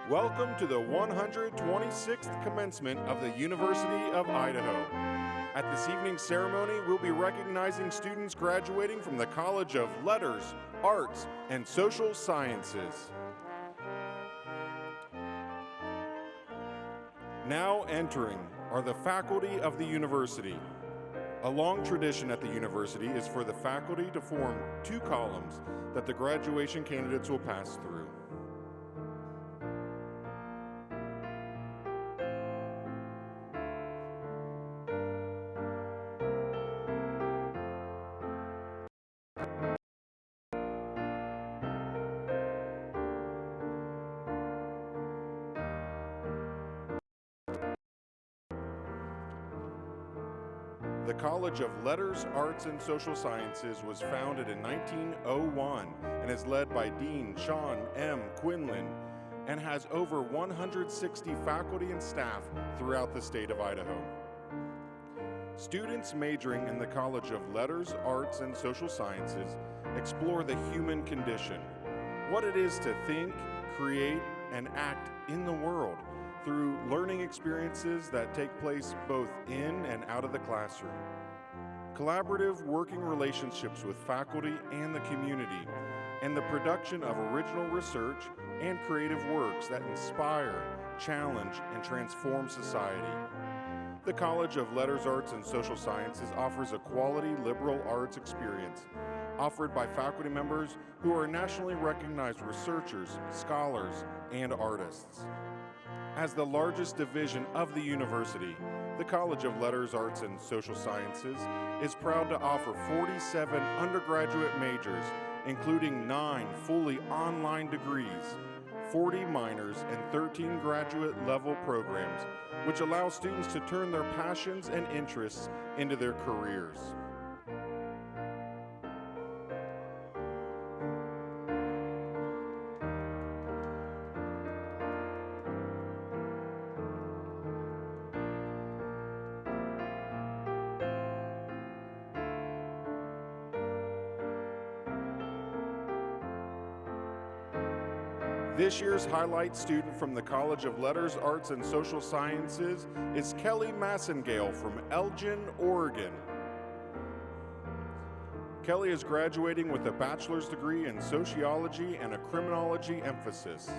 Welcome to the 126th commencement of the University of Idaho. At this evening's ceremony, we'll be recognizing students graduating from the College of Letters, Arts, and Social Sciences. Now entering are the faculty of the university. A long tradition at the university is for the faculty to form two columns that the graduation candidates will pass through. The College of Letters, Arts, and Social Sciences was founded in 1901 and is led by Dean Sean M. Quinlan and has over 160 faculty and staff throughout the state of Idaho. Students majoring in the College of Letters, Arts, and Social Sciences explore the human condition, what it is to think, create, and act in the world, through learning experiences that take place both in and out of the classroom. Collaborative working relationships with faculty and the community, and the production of original research and creative works that inspire, challenge, and transform society. The College of Letters, Arts, and Social Sciences offers a quality liberal arts experience offered by faculty members who are nationally recognized researchers, scholars, and artists. As the largest division of the university, the College of Letters, Arts, and Social Sciences is proud to offer 47 undergraduate majors, including 9 fully online degrees, 40 minors, and 13 graduate-level programs, which allow students to turn their passions and interests into their careers. This year's highlight student from the College of Letters, Arts, and Social Sciences is Kelly Massengale from Elgin, Oregon. Kelly is graduating with a bachelor's degree in sociology and a criminology emphasis.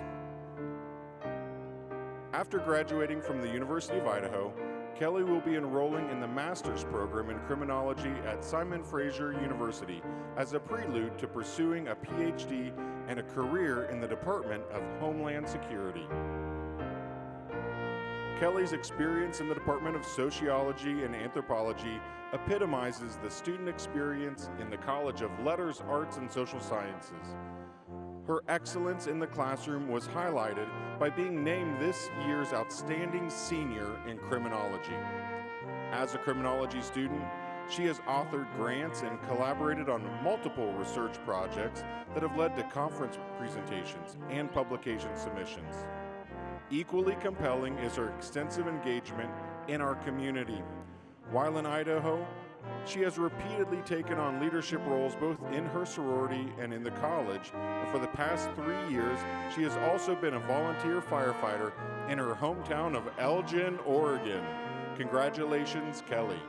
After graduating from the University of Idaho, Kelly will be enrolling in the master's program in criminology at Simon Fraser University as a prelude to pursuing a PhD and a career in the Department of Homeland Security. Kelly's experience in the Department of Sociology and Anthropology epitomizes the student experience in the College of Letters, Arts, and Social Sciences. Her excellence in the classroom was highlighted by being named this year's Outstanding Senior in Criminology. As a criminology student, she has authored grants and collaborated on multiple research projects that have led to conference presentations and publication submissions. Equally compelling is her extensive engagement in our community. While in Idaho, she has repeatedly taken on leadership roles both in her sorority and in the college, and for the past 3 years, she has also been a volunteer firefighter in her hometown of Elgin, Oregon. Congratulations, Kelly.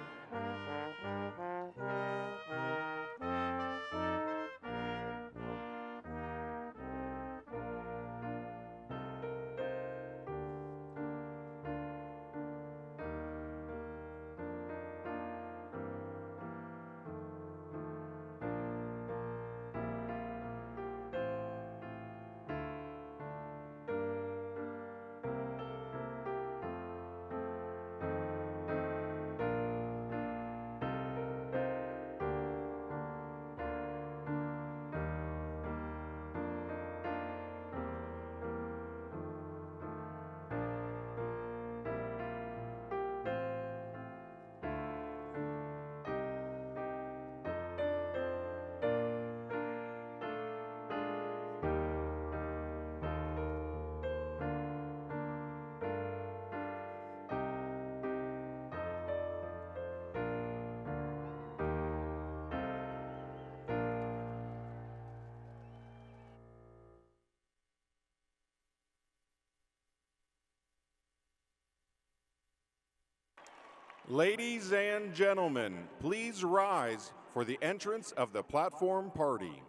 Ladies and gentlemen, please rise for the entrance of the platform party.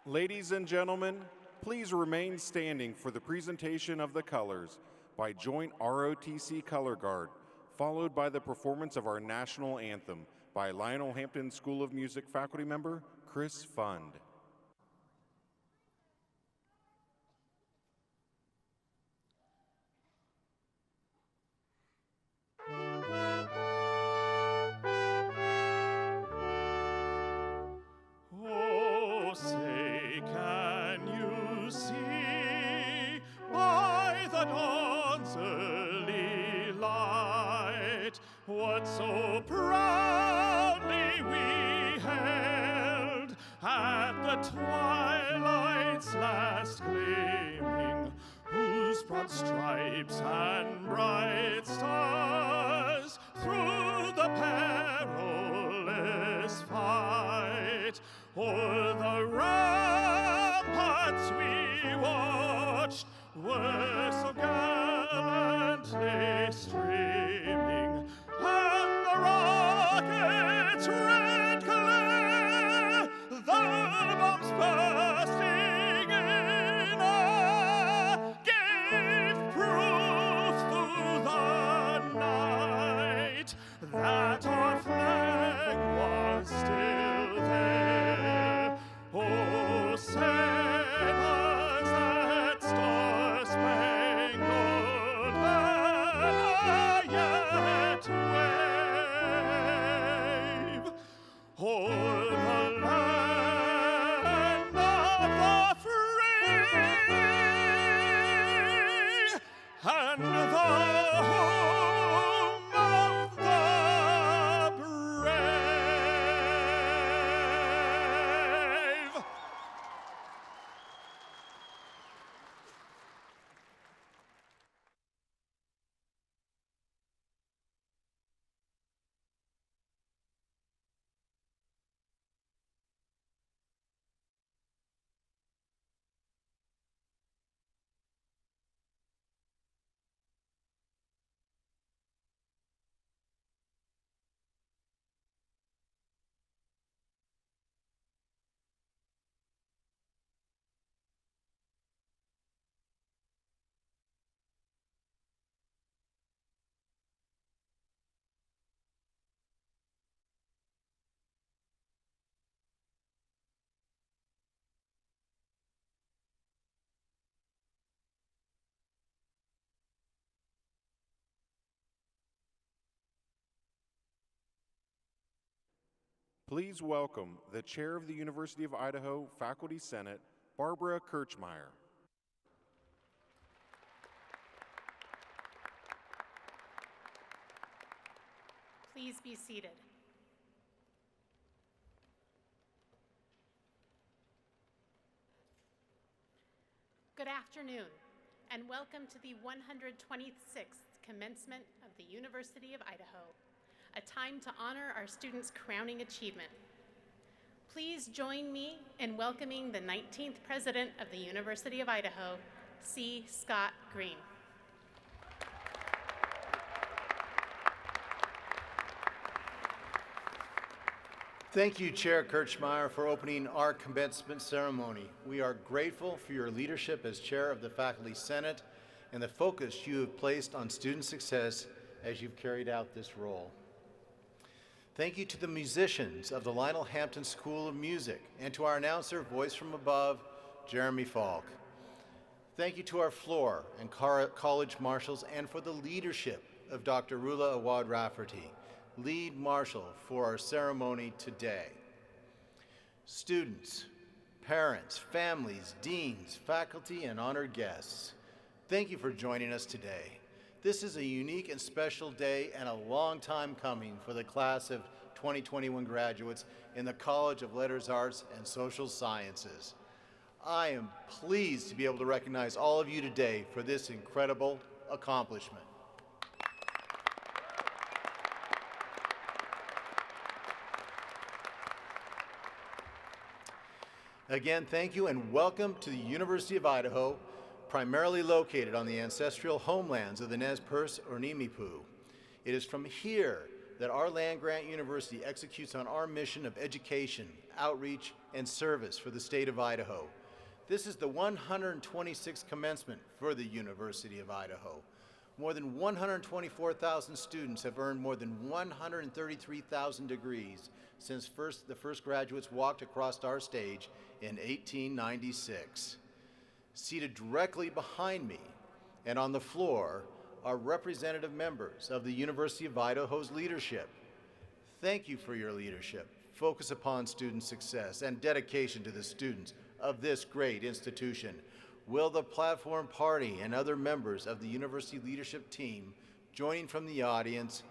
Ladies and gentlemen, please remain standing for the presentation of the colors by Joint ROTC Color Guard, followed by the performance of our national anthem by Lionel Hampton School of Music faculty member Chris Fund. Oh, say, can you see by the dawn's early light what so proudly we held at the twilight's last gleaming, whose broad stripes and bright stars through the perilous fight o'er the ramparts we watched were so gallantly streaming, and the rockets' red glare, the bombs bursting in Please welcome the Chair of the University of Idaho Faculty Senate, Barbara Kirchmeier. Please be seated. Good afternoon, and welcome to the 126th Commencement of the University of Idaho, a time to honor our students' crowning achievement. Please join me in welcoming the 19th President of the University of Idaho, C. Scott Green. Thank you, Chair Kirchmeier, for opening our commencement ceremony. We are grateful for your leadership as Chair of the Faculty Senate and the focus you have placed on student success as you've carried out this role. Thank you to the musicians of the Lionel Hampton School of Music and to our announcer, Voice from Above, Jeremy Falk. Thank you to our floor and college marshals and for the leadership of Dr. Rula Awad Rafferty, lead marshal for our ceremony today. Students, parents, families, deans, faculty, and honored guests, thank you for joining us today. This is a unique and special day and a long time coming for the class of 2021 graduates in the College of Letters, Arts, and Social Sciences. I am pleased to be able to recognize all of you today for this incredible accomplishment. Again, thank you and welcome to the University of Idaho, primarily located on the ancestral homelands of the Nez Perce or Nimiipuu. It is from here that our land-grant university executes on our mission of education, outreach, and service for the state of Idaho. This is the 126th commencement for the University of Idaho. More than 124,000 students have earned more than 133,000 degrees since the first graduates walked across our stage in 1896. Seated directly behind me and on the floor are representative members of the University of Idaho's leadership. Thank you for your leadership, focus upon student success, and dedication to the students of this great institution. Will the platform party and other members of the university leadership team joining from the audience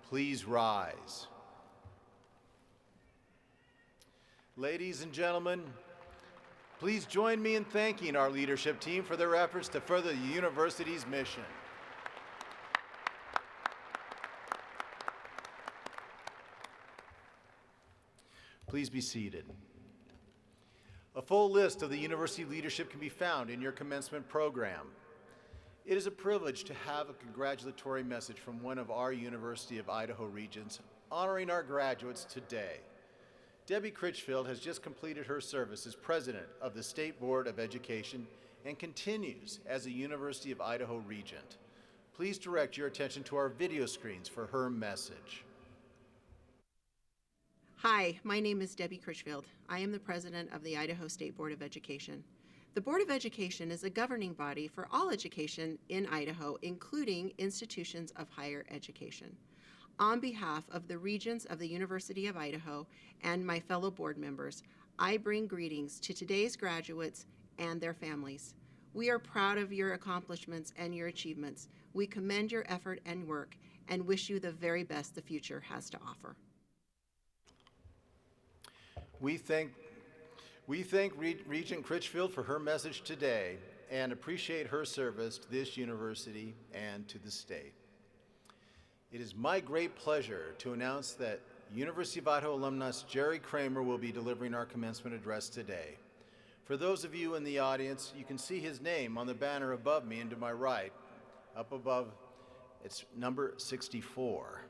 please rise? Ladies and gentlemen, please join me in thanking our leadership team for their efforts to further the university's mission. Please be seated. A full list of the university leadership can be found in your commencement program. It is a privilege to have a congratulatory message from one of our University of Idaho regents honoring our graduates today. Debbie Critchfield has just completed her service as president of the State Board of Education and continues as a University of Idaho regent. Please direct your attention to our video screens for her message. Hi, my name is Debbie Critchfield. I am the president of the Idaho State Board of Education. The Board of Education is a governing body for all education in Idaho, including institutions of higher education. On behalf of the regents of the University of Idaho and my fellow board members, I bring greetings to today's graduates and their families. We are proud of your accomplishments and your achievements. We commend your effort and work and wish you the very best the future has to offer. We thank Regent Critchfield for her message today and appreciate her service to this university and to the state. It is my great pleasure to announce that University of Idaho alumnus Jerry Kramer will be delivering our commencement address today. For those of you in the audience, you can see his name on the banner above me and to my right. Up above, it's number 64.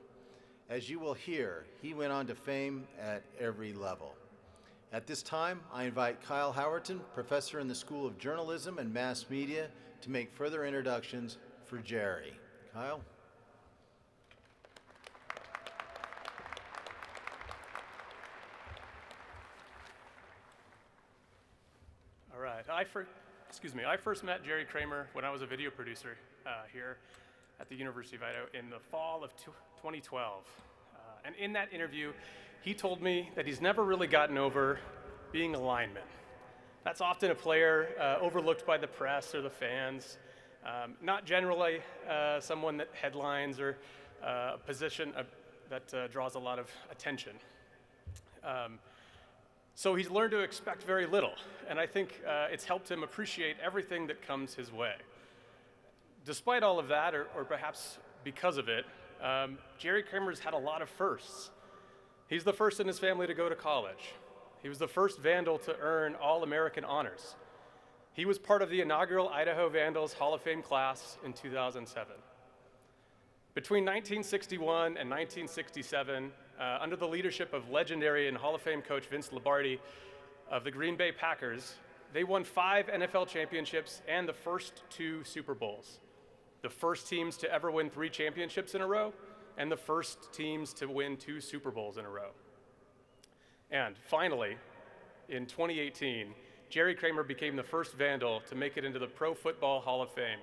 As you will hear, he went on to fame at every level. At this time, I invite Kyle Howerton, professor in the School of Journalism and Mass Media, to make further introductions for Jerry. Kyle? All right. I first met Jerry Kramer when I was a video producer here at the University of Idaho in the fall of 2012. And in that interview, he told me that he's never really gotten over being a lineman. That's often a player overlooked by the press or the fans, not generally someone that headlines or a position that draws a lot of attention. So he's learned to expect very little, and I think it's helped him appreciate everything that comes his way. Despite all of that, or perhaps because of it, Jerry Kramer's had a lot of firsts. He's the first in his family to go to college. He was the first Vandal to earn All-American honors. He was part of the inaugural Idaho Vandals Hall of Fame class in 2007. Between 1961 and 1967, under the leadership of legendary and Hall of Fame coach Vince Lombardi of the Green Bay Packers, they won 5 NFL championships and the first 2 Super Bowls. The first teams to ever win 3 championships in a row, and the first teams to win 2 Super Bowls in a row. And finally, in 2018, Jerry Kramer became the first Vandal to make it into the Pro Football Hall of Fame.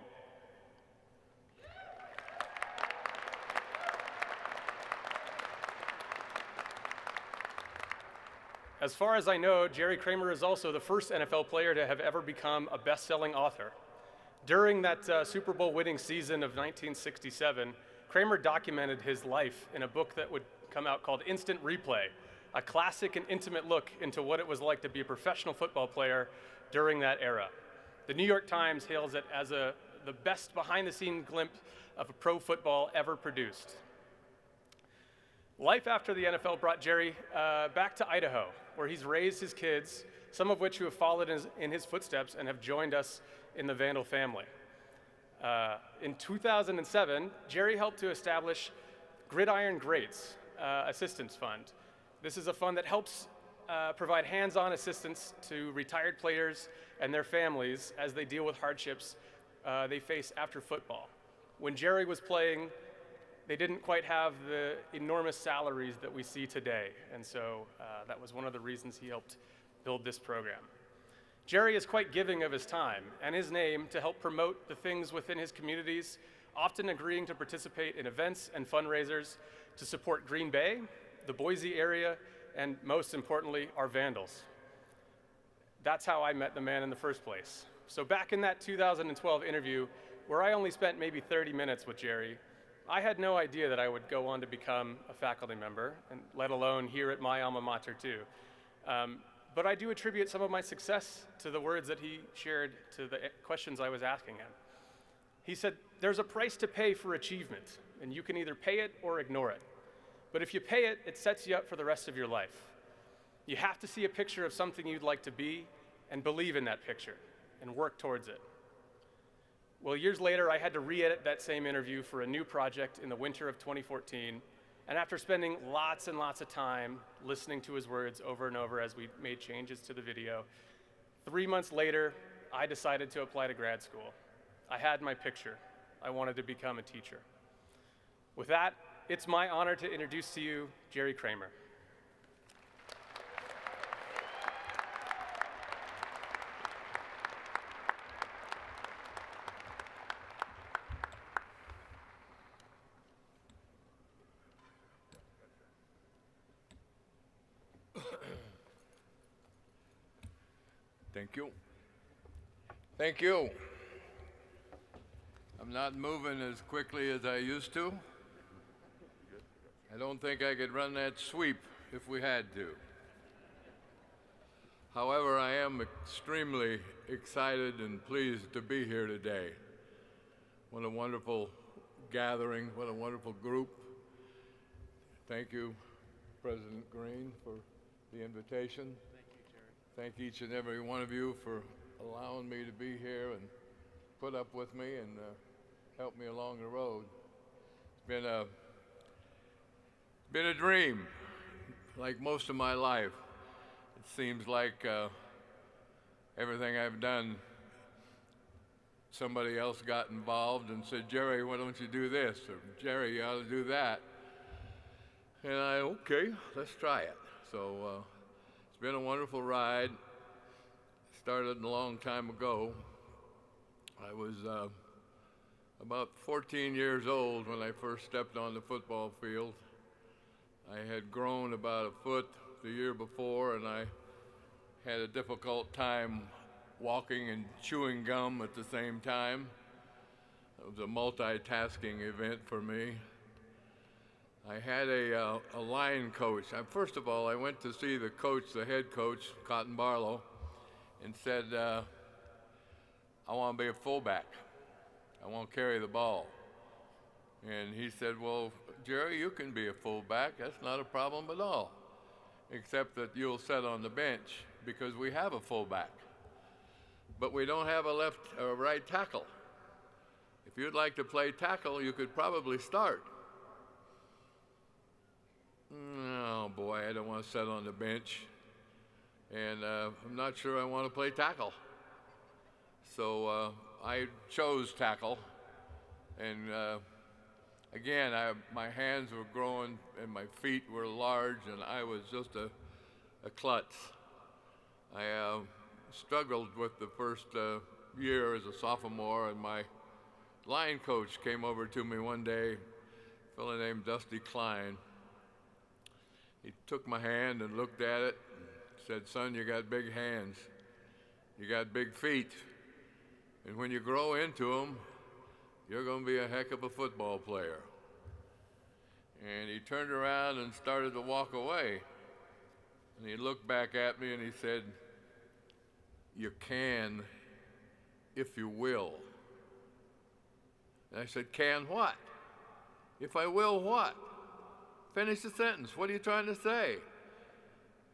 As far as I know, Jerry Kramer is also the first NFL player to have ever become a best-selling author. During that Super Bowl winning season of 1967, Kramer documented his life in a book that would come out called Instant Replay, a classic and intimate look into what it was like to be a professional football player during that era. The New York Times hails it as the best behind-the-scenes glimpse of a pro football ever produced. Life after the NFL brought Jerry back to Idaho, where he's raised his kids, some of which who have followed in his footsteps and have joined us in the Vandal family. In 2007, Jerry helped to establish Gridiron Greats Assistance Fund. This is a fund that helps provide hands-on assistance to retired players and their families as they deal with hardships they face after football. When Jerry was playing, they didn't quite have the enormous salaries that we see today, and so that was one of the reasons he helped build this program. Jerry is quite giving of his time and his name to help promote the things within his communities, often agreeing to participate in events and fundraisers to support Green Bay, the Boise area, and most importantly, our Vandals. That's how I met the man in the first place. So back in that 2012 interview, where I only spent maybe 30 minutes with Jerry, I had no idea that I would go on to become a faculty member, and let alone here at my alma mater too. But I do attribute some of my success to the words that he shared to the questions I was asking him. He said, there's a price to pay for achievement, and you can either pay it or ignore it. But if you pay it, it sets you up for the rest of your life. You have to see a picture of something you'd like to be and believe in that picture and work towards it. Well, years later, I had to re-edit that same interview for a new project in the winter of 2014. And after spending lots and lots of time listening to his words over and over as we made changes to the video, 3 months later, I decided to apply to grad school. I had my picture. I wanted to become a teacher. With that, it's my honor to introduce to you Jerry Kramer. Thank you. Thank you. I'm not moving as quickly as I used to. I don't think I could run that sweep if we had to. However, I am extremely excited and pleased to be here today. What a wonderful gathering, what a wonderful group. Thank you, President Green, for the invitation. Thank each and every one of you for allowing me to be here and put up with me and help me along the road. It's been a dream, like most of my life. It seems like everything I've done, somebody else got involved and said, Jerry, why don't you do this? Or Jerry, you ought to do that. And okay, let's try it. So it's been a wonderful ride. Started a long time ago. I was about 14 years old when I first stepped on the football field. I had grown about a foot the year before, and I had a difficult time walking and chewing gum at the same time. It was a multitasking event for me. I had a line coach. First of all, I went to see the coach, the head coach, Cotton Barlow, and said, I want to be a fullback. I want to carry the ball. And he said, well, Jerry, you can be a fullback. That's not a problem at all, except that you'll sit on the bench because we have a fullback. But we don't have a left or right tackle. If you'd like to play tackle, you could probably start. Oh boy, I don't want to sit on the bench. And I'm not sure I want to play tackle. So I chose tackle. And again, my hands were growing and my feet were large, and I was just a klutz. I struggled with the first year as a sophomore, and my line coach came over to me one day, a fellow named Dusty Klein. He took my hand and looked at it and said, son, you got big hands. You got big feet. And when you grow into them, you're going to be a heck of a football player. And he turned around and started to walk away. And he looked back at me and he said, you can if you will. And I said, can what? If I will what? Finish the sentence. What are you trying to say?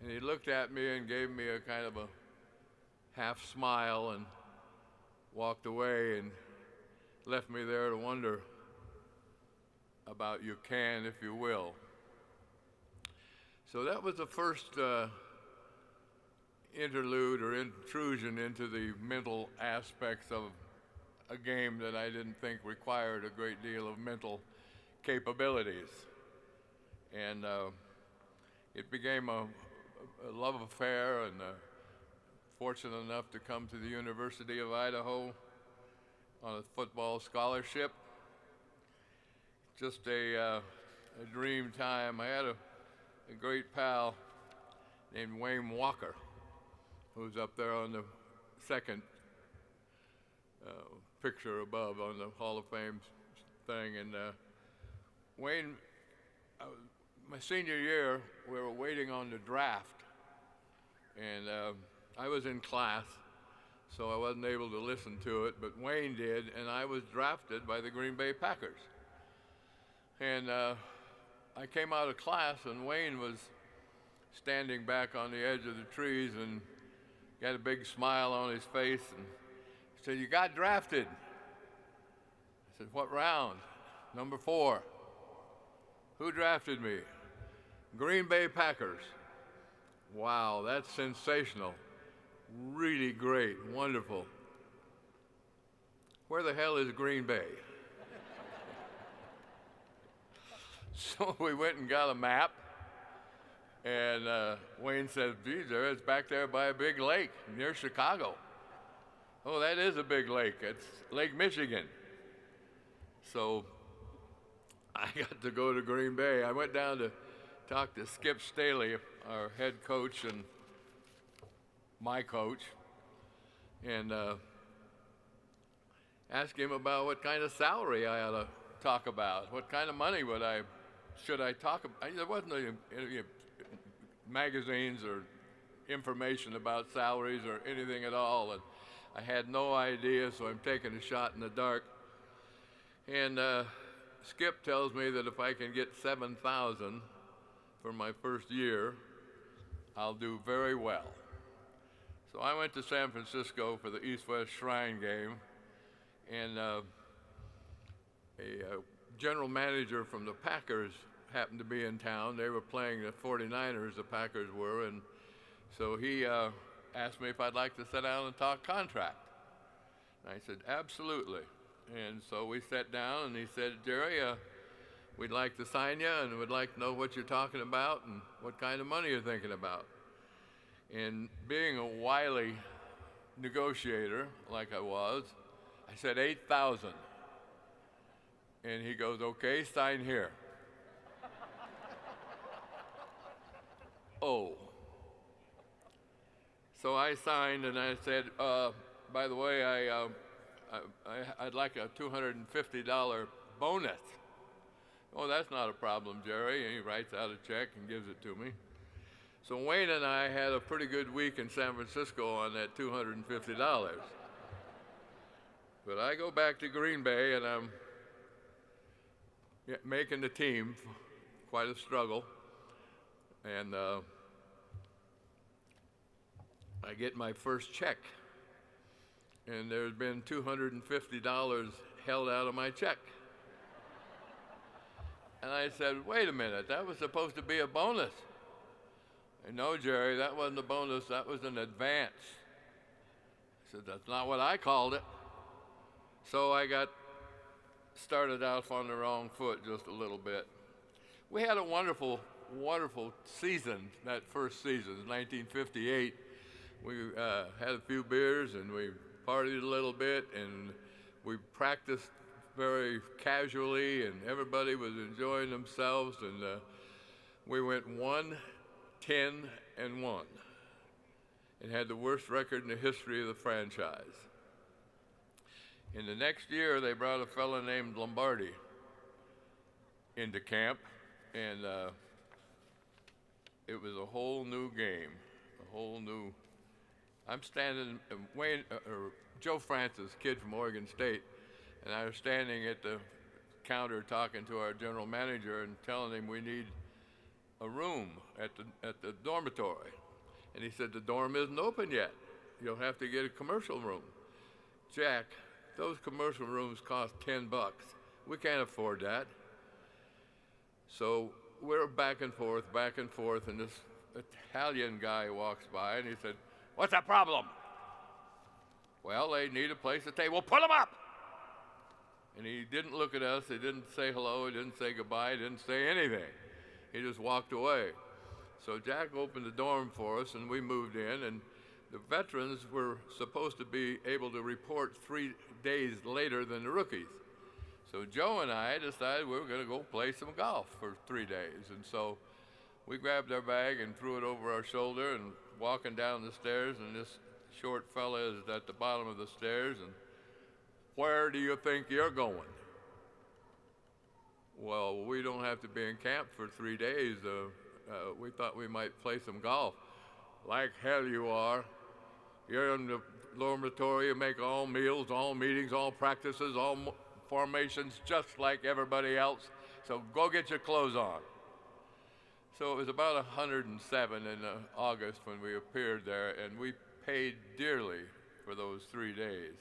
And he looked at me and gave me a kind of a half smile and walked away and left me there to wonder about you can if you will. So that was the first interlude or intrusion into the mental aspects of a game that I didn't think required a great deal of mental capabilities. And it became a love affair, and fortunate enough to come to the University of Idaho on a football scholarship. Just a dream time. I had a great pal named Wayne Walker, who's up there on the second picture above on the Hall of Fame thing. And Wayne, my senior year, we were waiting on the draft, and I was in class, so I wasn't able to listen to it, but Wayne did, and I was drafted by the Green Bay Packers. And I came out of class, and Wayne was standing back on the edge of the trees and got a big smile on his face, and he said, you got drafted. I said, what round? Number 4. Who drafted me? Green Bay Packers. Wow, that's sensational. Really great, wonderful. Where the hell is Green Bay? So we went and got a map, and Wayne says, geez, it's back there by a big lake near Chicago. Oh, that is a big lake. It's Lake Michigan. So I got to go to Green Bay. I went down to talk to Skip Staley, our head coach and my coach, and asked him about what kind of salary I ought to talk about. What kind of money should I talk about? There wasn't any magazines or information about salaries or anything at all, and I had no idea, so I'm taking a shot in the dark. And Skip tells me that if I can get $7,000 for my first year, I'll do very well. So I went to San Francisco for the East-West Shrine game, and a general manager from the Packers happened to be in town. They were playing the 49ers, the Packers were, and so he asked me if I'd like to sit down and talk contract. And I said, absolutely. And so we sat down, and he said, Jerry, we'd like to sign you, and we'd like to know what you're talking about and what kind of money you're thinking about. And being a wily negotiator, like I was, I said $8,000. And he goes, okay, sign here. O. So I signed and I said, by the way, I'd like a $250 bonus. Oh, that's not a problem, Jerry. And he writes out a check and gives it to me. So Wayne and I had a pretty good week in San Francisco on that $250. But I go back to Green Bay and I'm making the team, quite a struggle. And I get my first check. And there's been $250 held out of my check. And I said, wait a minute, that was supposed to be a bonus. And no, Jerry, that wasn't a bonus, that was an advance. I said, that's not what I called it. So I got started off on the wrong foot just a little bit. We had a wonderful, wonderful season, that first season, 1958. We had a few beers and we partied a little bit and we practiced very casually and everybody was enjoying themselves, and we went 1-10-1 and had the worst record in the history of the franchise. In the next year, they brought a fellow named Lombardi into camp, and it was a whole new game, a whole new. I'm standing, Joe Francis, kid from Oregon State, and I was standing at the counter talking to our general manager and telling him we need a room at the dormitory. And he said, the dorm isn't open yet. You'll have to get a commercial room. Jack, those commercial rooms cost $10. We can't afford that. So we're back and forth, and this Italian guy walks by and he said, what's the problem? Well, they need a place to stay. Well, put them up! And he didn't look at us, he didn't say hello, he didn't say goodbye, he didn't say anything. He just walked away. So Jack opened the dorm for us and we moved in, and the veterans were supposed to be able to report 3 days later than the rookies. So Joe and I decided we were going to go play some golf for 3 days. And so we grabbed our bag and threw it over our shoulder and walking down the stairs, and this short fella is at the bottom of the stairs, and where do you think you're going? Well, we don't have to be in camp for 3 days. We thought we might play some golf. Like hell you are. You're in the dormitory, you make all meals, all meetings, all practices, all formations, just like everybody else. So go get your clothes on. So it was about 107 in August when we appeared there, and we paid dearly for those 3 days.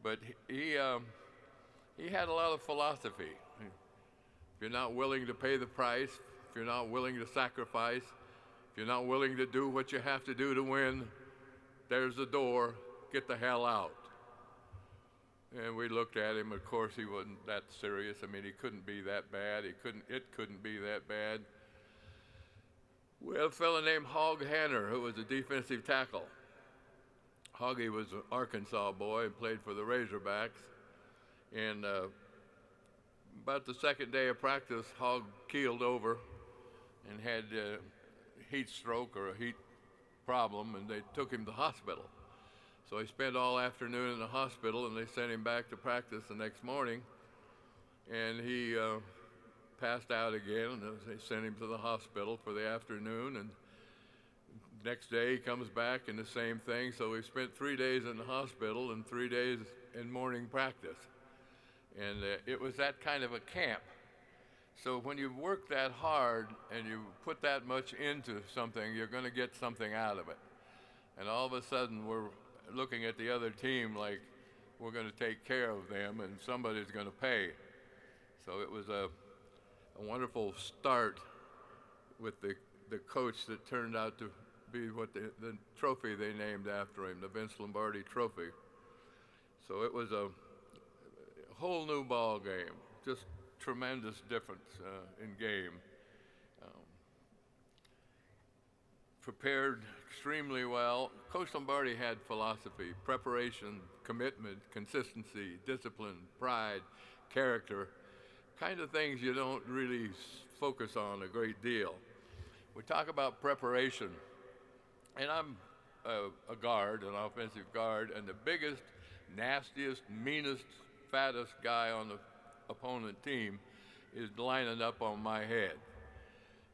But he had a lot of philosophy. If you're not willing to pay the price, if you're not willing to sacrifice, if you're not willing to do what you have to do to win, there's the door, get the hell out. And we looked at him, of course he wasn't that serious. I mean, he couldn't be that bad, it couldn't be that bad. We had a fellow named Hog Hanner, who was a defensive tackle. Hoggy was an Arkansas boy and played for the Razorbacks. And about the second day of practice, Hog keeled over and had heat stroke or a heat problem, and they took him to the hospital. So he spent all afternoon in the hospital, and they sent him back to practice the next morning, and he passed out again, and they sent him to the hospital for the afternoon, and next day he comes back and the same thing. So we spent 3 days in the hospital and 3 days in morning practice. And it was that kind of a camp. So when you work that hard and you put that much into something, you're going to get something out of it. And all of a sudden we're looking at the other team like we're going to take care of them and somebody's going to pay. So it was a wonderful start with the coach that turned out to be what the trophy they named after him, the Vince Lombardi Trophy. So it was a whole new ball game, just tremendous difference in game. Prepared extremely well. Coach Lombardi had philosophy, preparation, commitment, consistency, discipline, pride, character, kind of things you don't really focus on a great deal. We talk about preparation, and I'm a guard, an offensive guard, and the biggest, nastiest, meanest, fattest guy on the opponent team is lining up on my head.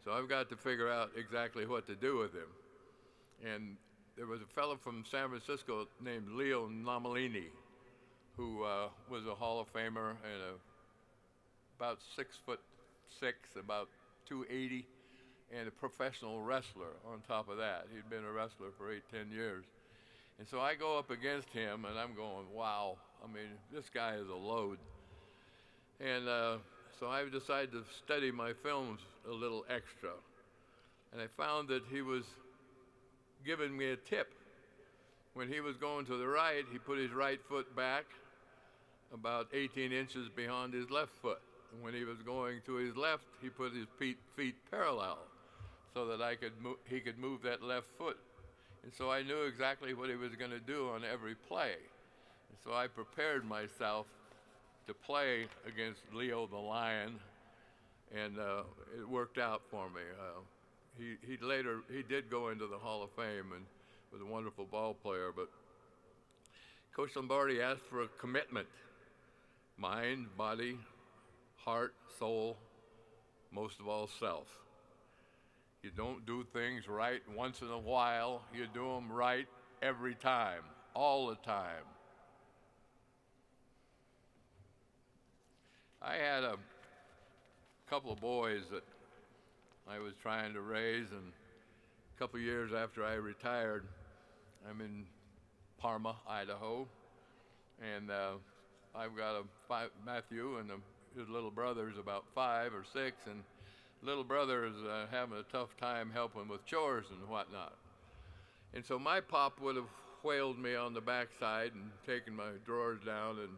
So I've got to figure out exactly what to do with him. And there was a fellow from San Francisco named Leo Nomalini, who was a Hall of Famer and about 6'6", about 280, and a professional wrestler on top of that. He'd been a wrestler for 8-10 years. And so I go up against him, and I'm going, wow, I mean, this guy is a load. And so I decided to study my films a little extra. And I found that he was giving me a tip. When he was going to the right, he put his right foot back about 18 inches behind his left foot. And when he was going to his left, he put his feet parallel so that he could move that left foot. And so I knew exactly what he was going to do on every play. And so I prepared myself to play against Leo the Lion, and it worked out for me. He did go into the Hall of Fame and was a wonderful ball player, but Coach Lombardi asked for a commitment. Mind, body, heart, soul, most of all self. You don't do things right once in a while, you do them right every time, all the time. I had a couple of boys that I was trying to raise, and a couple of years after I retired, I'm in Parma, Idaho, and I've got Matthew, and his little brother's about 5 or 6, and little brother is having a tough time helping with chores and whatnot. And so my pop would have whaled me on the backside and taken my drawers down and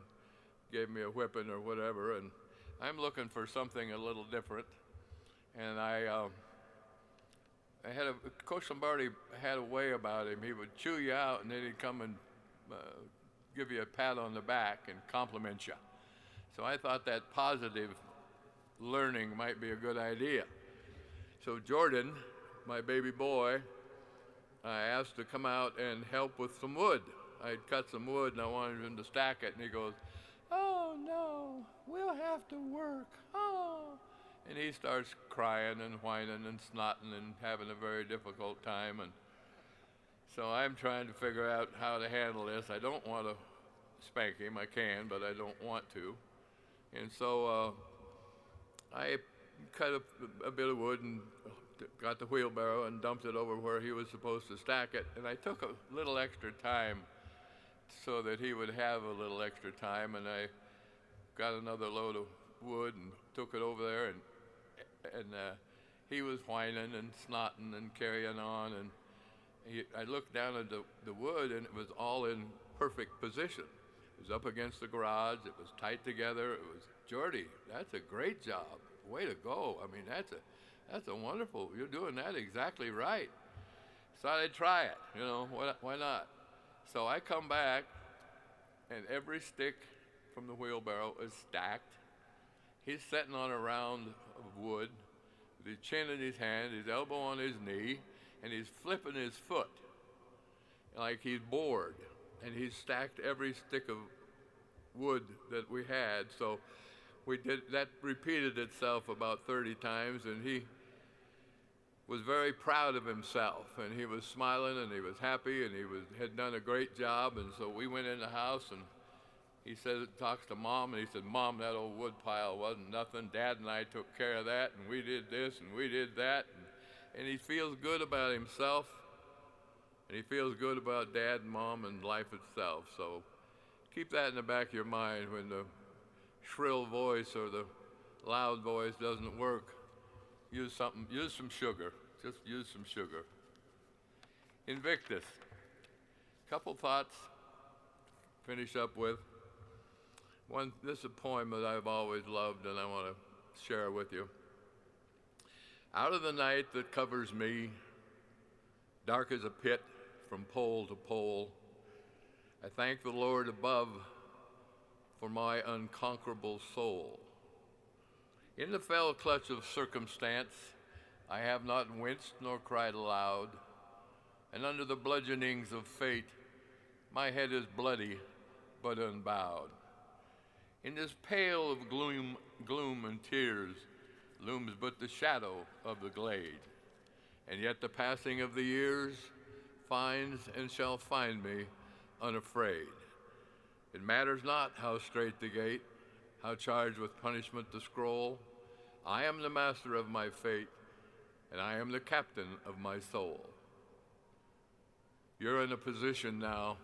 gave me a whipping or whatever, and I'm looking for something a little different. And Coach Lombardi had a way about him. He would chew you out, and then he'd come and give you a pat on the back and compliment you. So I thought that positive learning might be a good idea. So Jordan, my baby boy, I asked to come out and help with some wood. I'd cut some wood, and I wanted him to stack it, and he goes, "Oh, no, we'll have to work, oh." And he starts crying and whining and snotting and having a very difficult time. And so I'm trying to figure out how to handle this. I don't want to spank him. I can, but I don't want to. And so I cut a bit of wood and got the wheelbarrow and dumped it over where he was supposed to stack it. And I took a little extra time so that he would have a little extra time. And I got another load of wood and took it over there, and he was whining and snotting and carrying on, and I looked down at the wood, and it was all in perfect position. It was up against the garage, it was tight together. It was, "Jordy, that's a great job, way to go. I mean, that's a wonderful, you're doing that exactly right." So I'd try it, you know, why not? So I come back, and every stick from the wheelbarrow is stacked. He's sitting on a round of wood with his chin in his hand, his elbow on his knee, and he's flipping his foot like he's bored. And he's stacked every stick of wood that we had. So that repeated itself about 30 times, and he was very proud of himself, and he was smiling, and he was happy, and had done a great job. And so we went in the house, and he talks to Mom, and he said, "Mom, that old wood pile wasn't nothing. Dad and I took care of that, and we did this, and we did that." And he feels good about himself, and he feels good about Dad and Mom and life itself. So keep that in the back of your mind when the shrill voice or the loud voice doesn't work. Use some sugar. Just use some sugar. Invictus. Couple thoughts to finish up with. One, this is a poem that I've always loved, and I want to share with you. Out of the night that covers me, dark as a pit from pole to pole, I thank the Lord above for my unconquerable soul. In the fell clutch of circumstance, I have not winced nor cried aloud, and under the bludgeonings of fate, my head is bloody but unbowed. In this pale of gloom and tears looms but the shadow of the glade, and yet the passing of the years finds and shall find me unafraid. It matters not how strait the gate, how charged with punishment the scroll. I am the master of my fate, and I am the captain of my soul. You're in a position now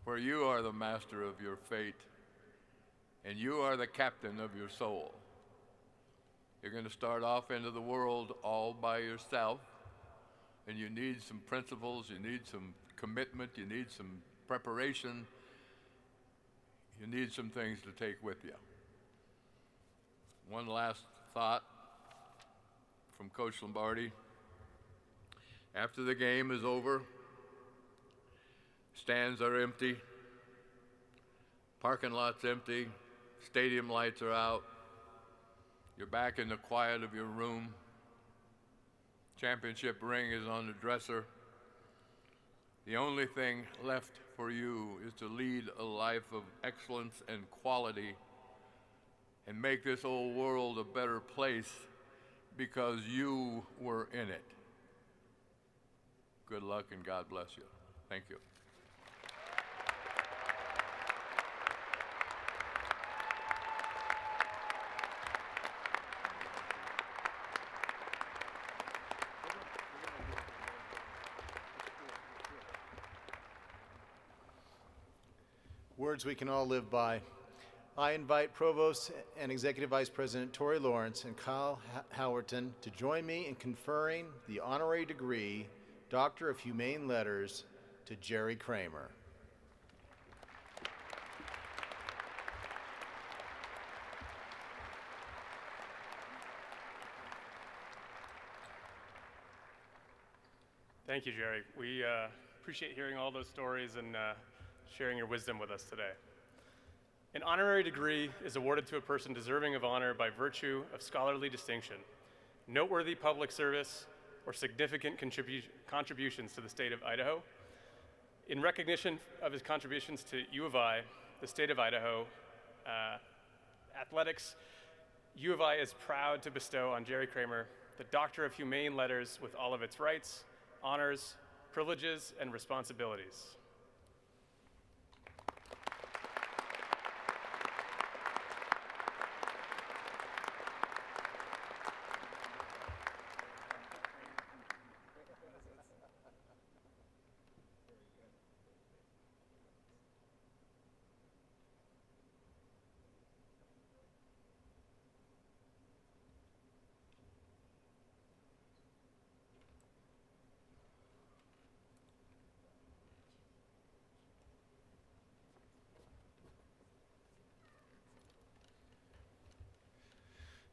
where you are the master of your fate, and you are the captain of your soul. You're going to start off into the world all by yourself, and you need some principles, you need some commitment, you need some preparation, you need some things to take with you. One last thought from Coach Lombardi. After the game is over, stands are empty, parking lot's empty, stadium lights are out, you're back in the quiet of your room, championship ring is on the dresser. The only thing left for you is to lead a life of excellence and quality and make this old world a better place because you were in it. Good luck and God bless you. Thank you. Words we can all live by. I invite Provost and Executive Vice President Tori Lawrence and Kyle Howerton to join me in conferring the honorary degree, Doctor of Humane Letters, to Jerry Kramer. Thank you, Jerry. We appreciate hearing all those stories and sharing your wisdom with us today. An honorary degree is awarded to a person deserving of honor by virtue of scholarly distinction, noteworthy public service, or significant contributions to the state of Idaho. In recognition of his contributions to U of I, the state of Idaho, athletics, U of I is proud to bestow on Jerry Kramer the Doctor of Humane Letters with all of its rights, honors, privileges, and responsibilities.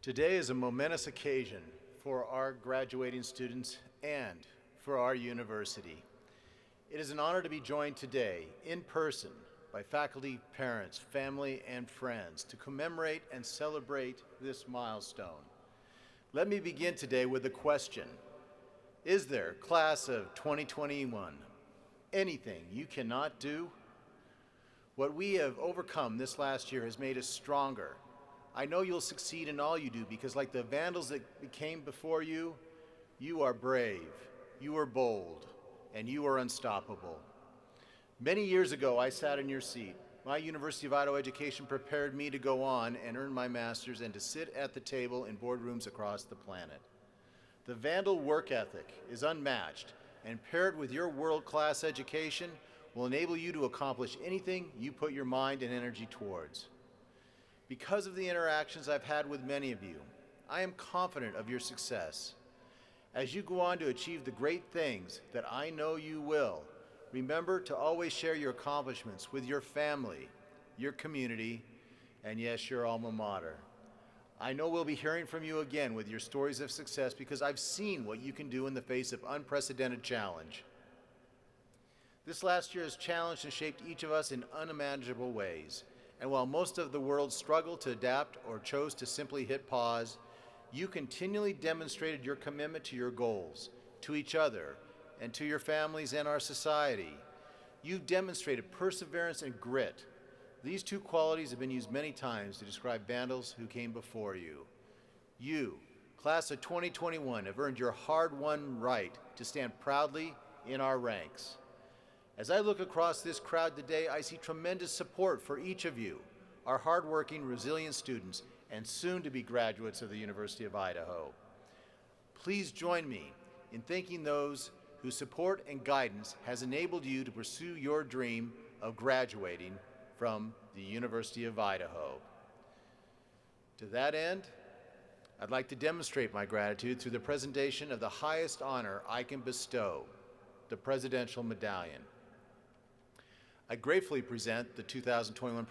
Today is a momentous occasion for our graduating students and for our university. It is an honor to be joined today in person by faculty, parents, family, and friends to commemorate and celebrate this milestone. Let me begin today with a question. Is there, class of 2021, anything you cannot do? What we have overcome this last year has made us stronger. I know you'll succeed in all you do because like the vandals that came before you, you are brave, you are bold, and you are unstoppable. Many years ago, I sat in your seat. My University of Idaho education prepared me to go on and earn my master's and to sit at the table in boardrooms across the planet. The Vandal work ethic is unmatched, and paired with your world-class education will enable you to accomplish anything you put your mind and energy towards. Because of the interactions I've had with many of you, I am confident of your success. As you go on to achieve the great things that I know you will, remember to always share your accomplishments with your family, your community, and yes, your alma mater. I know we'll be hearing from you again with your stories of success because I've seen what you can do in the face of unprecedented challenge. This last year has challenged and shaped each of us in unimaginable ways. And while most of the world struggled to adapt or chose to simply hit pause, You continually demonstrated your commitment to your goals, to each other, and to your families and our society. You demonstrated perseverance and grit. These two qualities have been used many times to describe vandals who came before you. You, class of 2021, have earned your hard-won right to stand proudly in our ranks. As I look across this crowd today, I see tremendous support for each of you, our hardworking, resilient students, and soon-to-be graduates of the University of Idaho. Please join me in thanking those whose support and guidance has enabled you to pursue your dream of graduating from the University of Idaho. To that end, I'd like to demonstrate my gratitude through the presentation of the highest honor I can bestow, the Presidential Medallion. I gratefully present the 2021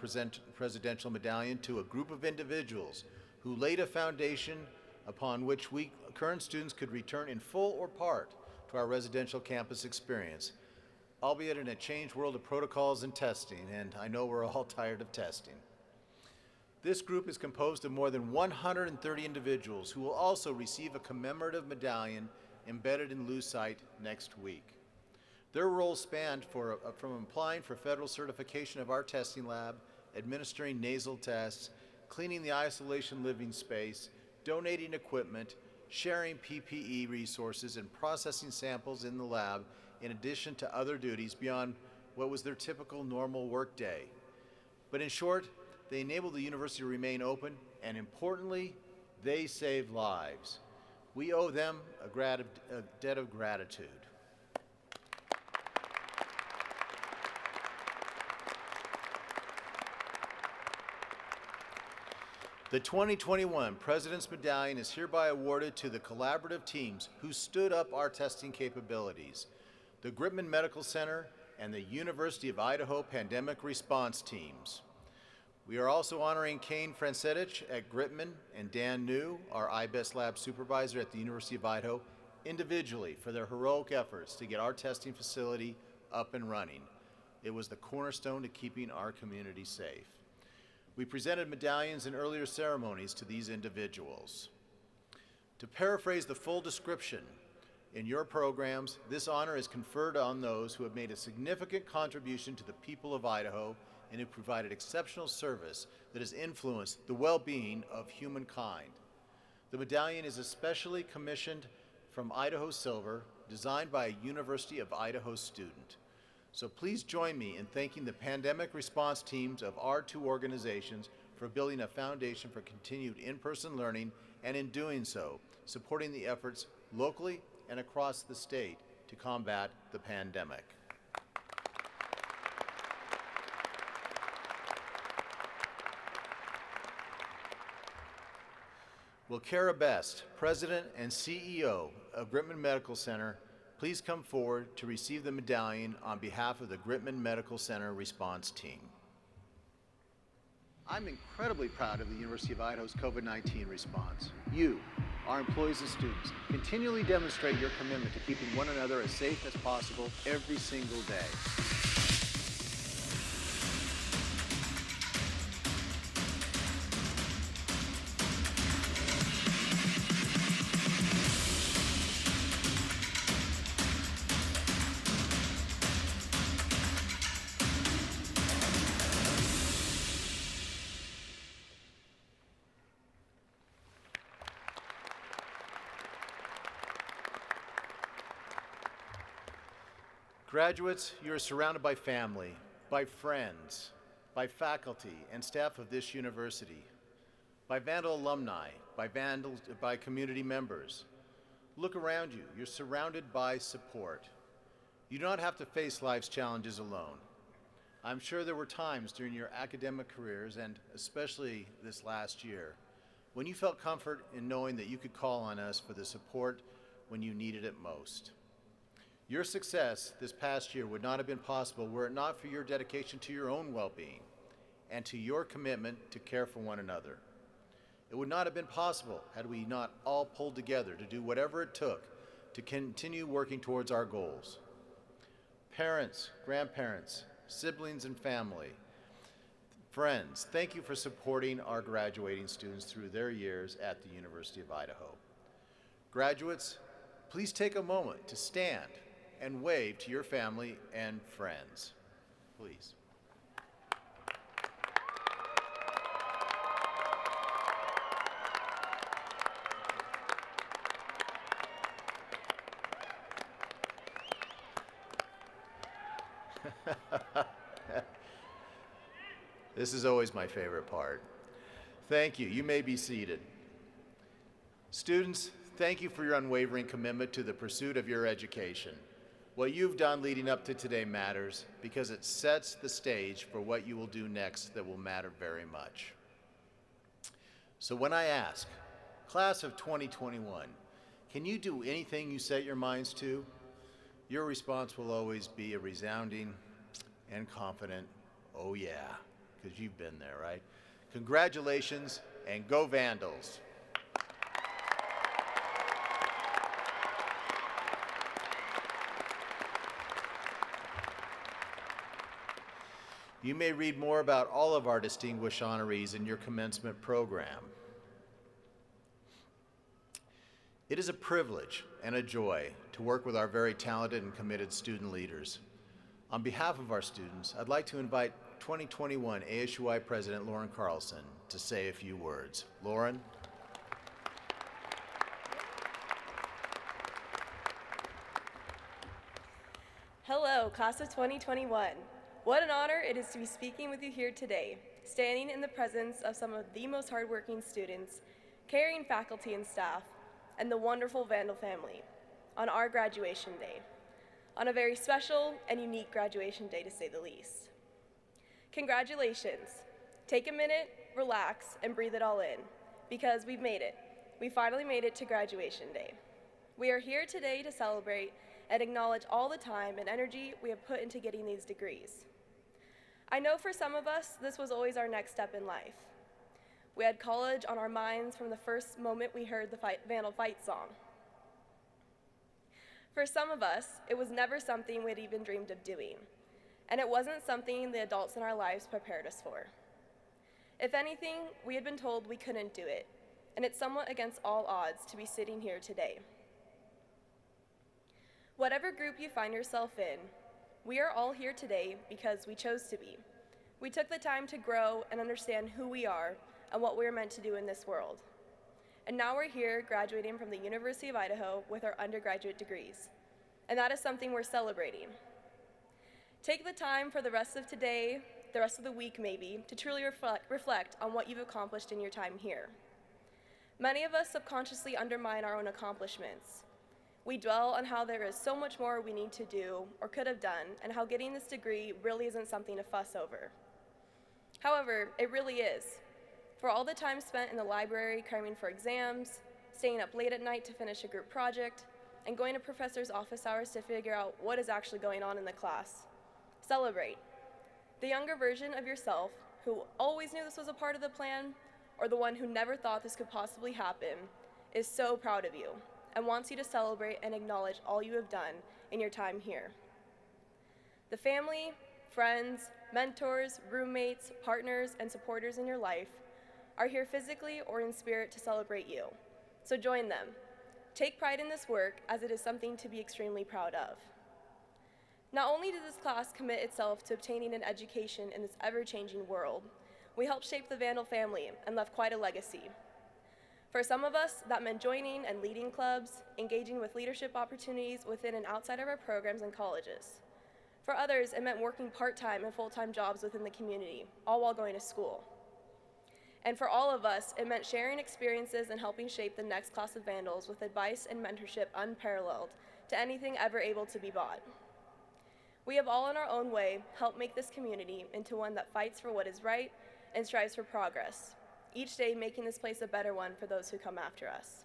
Presidential Medallion to a group of individuals who laid a foundation upon which we current students could return in full or part to our residential campus experience, albeit in a changed world of protocols and testing, and I know we're all tired of testing. This group is composed of more than 130 individuals who will also receive a commemorative medallion embedded in Lucite next week. Their roles spanned from applying for federal certification of our testing lab, administering nasal tests, cleaning the isolation living space, donating equipment, sharing PPE resources, and processing samples in the lab, in addition to other duties beyond what was their typical normal workday. But in short, they enabled the university to remain open, and importantly, they saved lives. We owe them a debt of gratitude. The 2021 President's Medallion is hereby awarded to the collaborative teams who stood up our testing capabilities, the Gritman Medical Center and the University of Idaho Pandemic Response Teams. We are also honoring Kane Francetic at Gritman and Dan New, our IBEST lab supervisor at the University of Idaho, individually for their heroic efforts to get our testing facility up and running. It was the cornerstone to keeping our community safe. We presented medallions in earlier ceremonies to these individuals. To paraphrase the full description in your programs, this honor is conferred on those who have made a significant contribution to the people of Idaho and who provided exceptional service that has influenced the well-being of humankind. The medallion is especially commissioned from Idaho Silver, designed by a University of Idaho student. So please join me in thanking the pandemic response teams of our two organizations for building a foundation for continued in-person learning, and in doing so, supporting the efforts locally and across the state to combat the pandemic. Will Kara Best, President and CEO of Gritman Medical Center, please come forward to receive the medallion on behalf of the Gritman Medical Center response team. I'm incredibly proud of the University of Idaho's COVID-19 response. You, our employees and students, continually demonstrate your commitment to keeping one another as safe as possible every single day. Graduates, you are surrounded by family, by friends, by faculty and staff of this university, by Vandal alumni, by community members. Look around you. You're surrounded by support. You do not have to face life's challenges alone. I'm sure there were times during your academic careers, and especially this last year, when you felt comfort in knowing that you could call on us for the support when you needed it most. Your success this past year would not have been possible were it not for your dedication to your own well-being and to your commitment to care for one another. It would not have been possible had we not all pulled together to do whatever it took to continue working towards our goals. Parents, grandparents, siblings, and family, Friends, thank you for supporting our graduating students through their years at the University of Idaho. Graduates, please take a moment to stand and wave to your family and friends. Please. This is always my favorite part. Thank you. You may be seated. Students, thank you for your unwavering commitment to the pursuit of your education. What you've done leading up to today matters because it sets the stage for what you will do next that will matter very much. So when I ask, class of 2021, can you do anything you set your minds to? Your response will always be a resounding and confident, oh yeah, because you've been there, right? Congratulations, and go Vandals. You may read more about all of our distinguished honorees in your commencement program. It is a privilege and a joy to work with our very talented and committed student leaders. On behalf of our students, I'd like to invite 2021 ASUI President Lauren Carlson to say a few words. Lauren. Hello, class of 2021. What an honor it is to be speaking with you here today, standing in the presence of some of the most hardworking students, caring faculty and staff, and the wonderful Vandal family on our graduation day, on a very special and unique graduation day to say the least. Congratulations. Take a minute, relax, and breathe it all in, because we've made it. We finally made it to graduation day. We are here today to celebrate and acknowledge all the time and energy we have put into getting these degrees. I know for some of us, this was always our next step in life. We had college on our minds from the first moment we heard the Vandal Fight song. For some of us, it was never something we had even dreamed of doing, and it wasn't something the adults in our lives prepared us for. If anything, we had been told we couldn't do it, and it's somewhat against all odds to be sitting here today. Whatever group you find yourself in, we are all here today because we chose to be. We took the time to grow and understand who we are and what we're meant to do in this world. And now we're here graduating from the University of Idaho with our undergraduate degrees. And that is something we're celebrating. Take the time for the rest of today, the rest of the week maybe, to truly reflect on what you've accomplished in your time here. Many of us subconsciously undermine our own accomplishments. We dwell on how there is so much more we need to do or could have done, and how getting this degree really isn't something to fuss over. However, it really is. For all the time spent in the library cramming for exams, staying up late at night to finish a group project, and going to professors' office hours to figure out what is actually going on in the class. Celebrate. The younger version of yourself, who always knew this was a part of the plan, or the one who never thought this could possibly happen, is so proud of you and wants you to celebrate and acknowledge all you have done in your time here. The family, friends, mentors, roommates, partners, and supporters in your life are here physically or in spirit to celebrate you. So join them. Take pride in this work, as it is something to be extremely proud of. Not only did this class commit itself to obtaining an education in this ever-changing world, we helped shape the Vandal family and left quite a legacy. For some of us, that meant joining and leading clubs, engaging with leadership opportunities within and outside of our programs and colleges. For others, it meant working part-time and full-time jobs within the community, all while going to school. And for all of us, it meant sharing experiences and helping shape the next class of Vandals with advice and mentorship unparalleled to anything ever able to be bought. We have all in our own way helped make this community into one that fights for what is right and strives for progress, each day making this place a better one for those who come after us.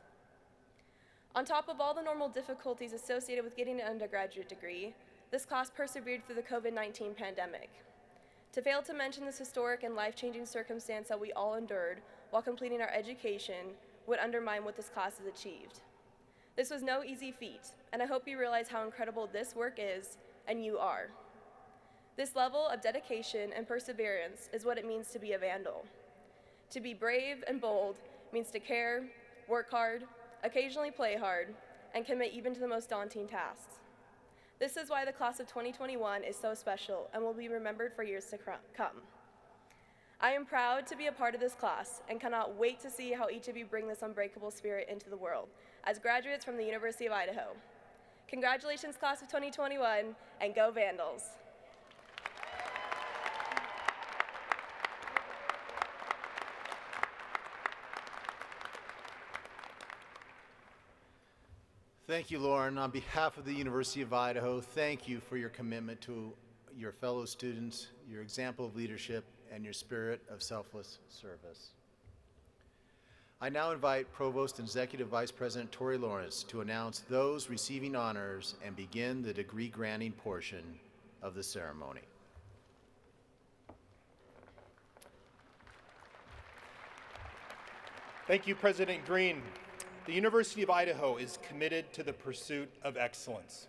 On top of all the normal difficulties associated with getting an undergraduate degree, this class persevered through the COVID-19 pandemic. To fail to mention this historic and life-changing circumstance that we all endured while completing our education would undermine what this class has achieved. This was no easy feat, and I hope you realize how incredible this work is, and you are. This level of dedication and perseverance is what it means to be a Vandal. To be brave and bold means to care, work hard, occasionally play hard, and commit even to the most daunting tasks. This is why the class of 2021 is so special and will be remembered for years to come. I am proud to be a part of this class and cannot wait to see how each of you bring this unbreakable spirit into the world as graduates from the University of Idaho. Congratulations, class of 2021, and go Vandals! Thank you, Lauren. On behalf of the University of Idaho, thank you for your commitment to your fellow students, your example of leadership, and your spirit of selfless service. I now invite Provost and Executive Vice President Tori Lawrence to announce those receiving honors and begin the degree granting portion of the ceremony. Thank you, President Green. The University of Idaho is committed to the pursuit of excellence.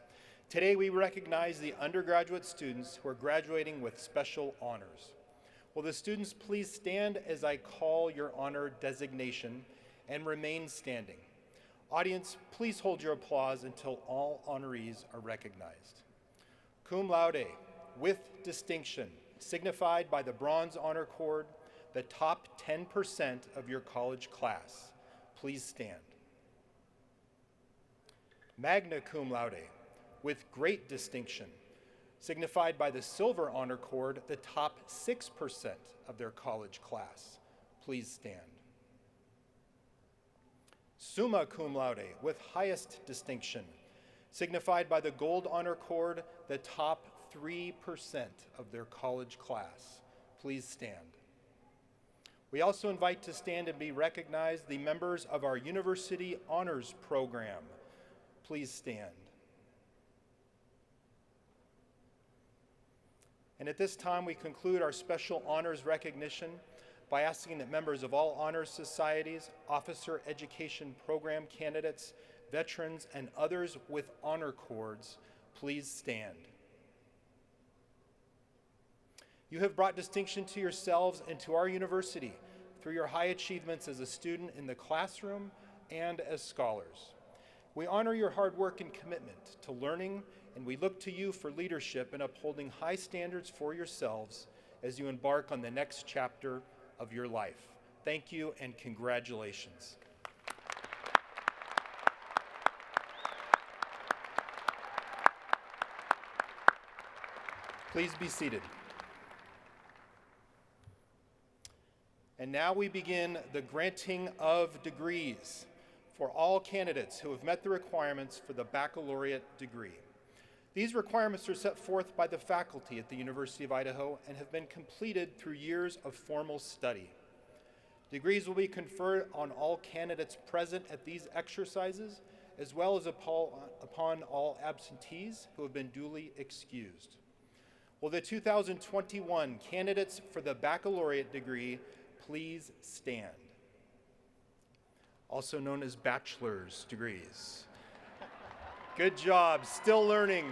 Today, we recognize the undergraduate students who are graduating with special honors. Will the students please stand as I call your honor designation and remain standing? Audience, please hold your applause until all honorees are recognized. Cum laude, with distinction, signified by the bronze honor cord, the top 10% of your college class. Please stand. Magna cum laude, with great distinction, signified by the silver honor cord, the top 6% of their college class. Please stand. Summa cum laude, with highest distinction, signified by the gold honor cord, the top 3% of their college class. Please stand. We also invite to stand and be recognized the members of our University Honors Program. Please stand. And at this time, we conclude our special honors recognition by asking that members of all honors societies, officer education program candidates, veterans, and others with honor cords, please stand. You have brought distinction to yourselves and to our university through your high achievements as a student in the classroom and as scholars. We honor your hard work and commitment to learning, and we look to you for leadership in upholding high standards for yourselves as you embark on the next chapter of your life. Thank you and congratulations. Please be seated. And now we begin the granting of degrees for all candidates who have met the requirements for the baccalaureate degree. These requirements are set forth by the faculty at the University of Idaho and have been completed through years of formal study. Degrees will be conferred on all candidates present at these exercises, as well as upon all absentees who have been duly excused. Will the 2021 candidates for the baccalaureate degree please stand? Also known as bachelor's degrees. Good job, still learning.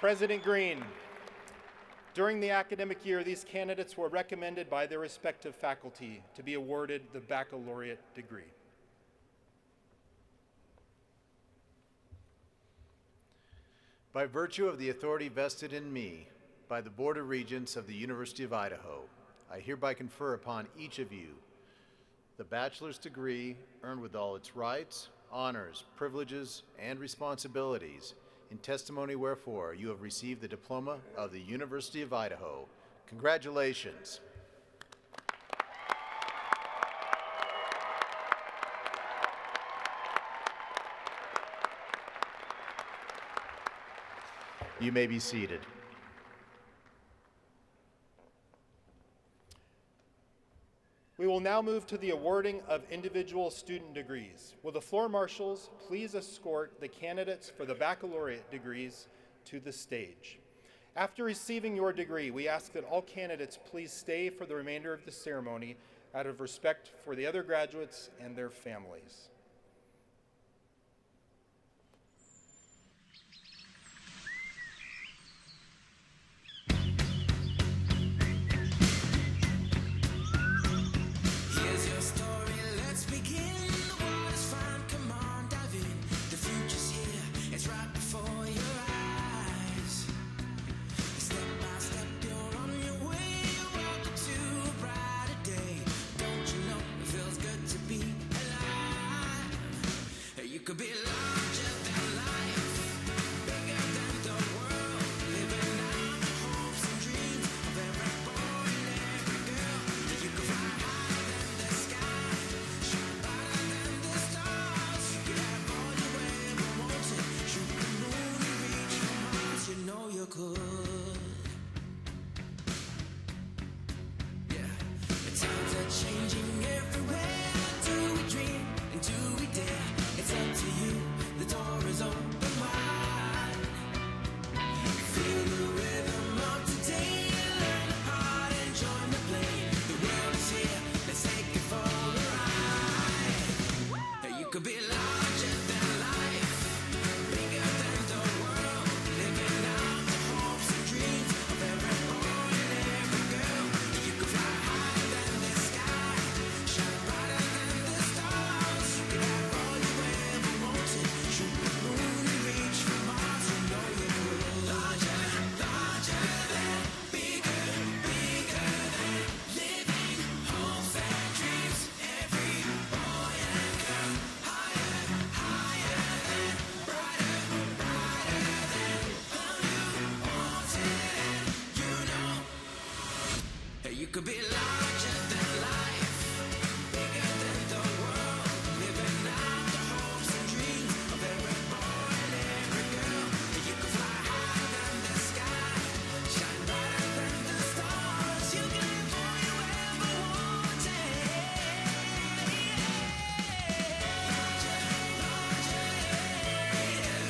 President Green, during the academic year, these candidates were recommended by their respective faculty to be awarded the baccalaureate degree. By virtue of the authority vested in me by the Board of Regents of the University of Idaho, I hereby confer upon each of you the bachelor's degree earned with all its rights, honors, privileges, and responsibilities, in testimony wherefore you have received the diploma of the University of Idaho. Congratulations. You may be seated. We will now move to the awarding of individual student degrees. Will the floor marshals please escort the candidates for the baccalaureate degrees to the stage? After receiving your degree, we ask that all candidates please stay for the remainder of the ceremony out of respect for the other graduates and their families. Here's your story, let's begin. The water's fine, come on, dive in. The future's here, it's right before your eyes. Step by step, you're on your way. Welcome to a brighter day. Don't you know it feels good to be alive? You could be larger than life, bigger than the world, living out the hopes and dreams of every boy and every girl. You could fly higher than the sky, shine brighter than the stars. You could have all you ever wanted, shoot the moon and reach for Mars. You know you could. Yeah, the times are changing everywhere. Do we dream and do we dare? It's up to you. The door is open wide. Feel the rhythm of today. Learn hard and join the play. The world is here. Let's take it for a ride. You could be larger than life, bigger than the world, living out the hopes and dreams of every boy and every girl. You could fly higher than the sky, shine brighter than the stars. You could have all you ever wanted, shoot the moon and reach for Mars. You know you could. Larger, larger than, bigger, bigger than, living hopes and dreams. Every boy and girl, higher, higher than, brighter, brighter than, all you wanted. You know you could be larger than life, bigger than the world, living out the hopes and dreams of every boy and every girl. You could fly higher than the sky, shine brighter than the stars. You can have all you ever wanted. Larger, larger, bigger,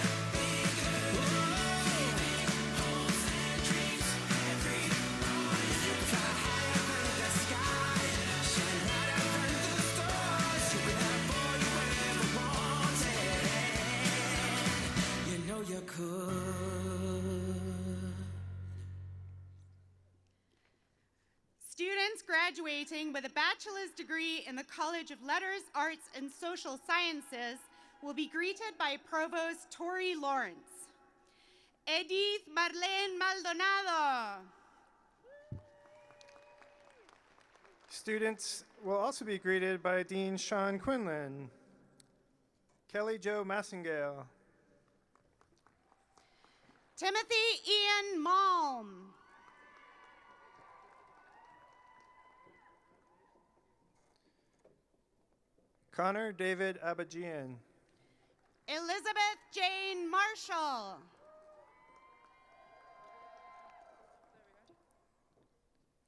hopes and dreams. Every boy, you could fly higher than the sky, shine brighter than the stars. You could have all you ever wanted. You know you could. Students graduating with a bachelor's degree in the College of Letters, Arts, and Social Sciences will be greeted by Provost Tori Lawrence. Edith Marlene Maldonado. Students will also be greeted by Dean Sean Quinlan, Kelly Jo Massingale, Timothy Ian Malm. Connor David Abajian, Elizabeth Jane Marshall.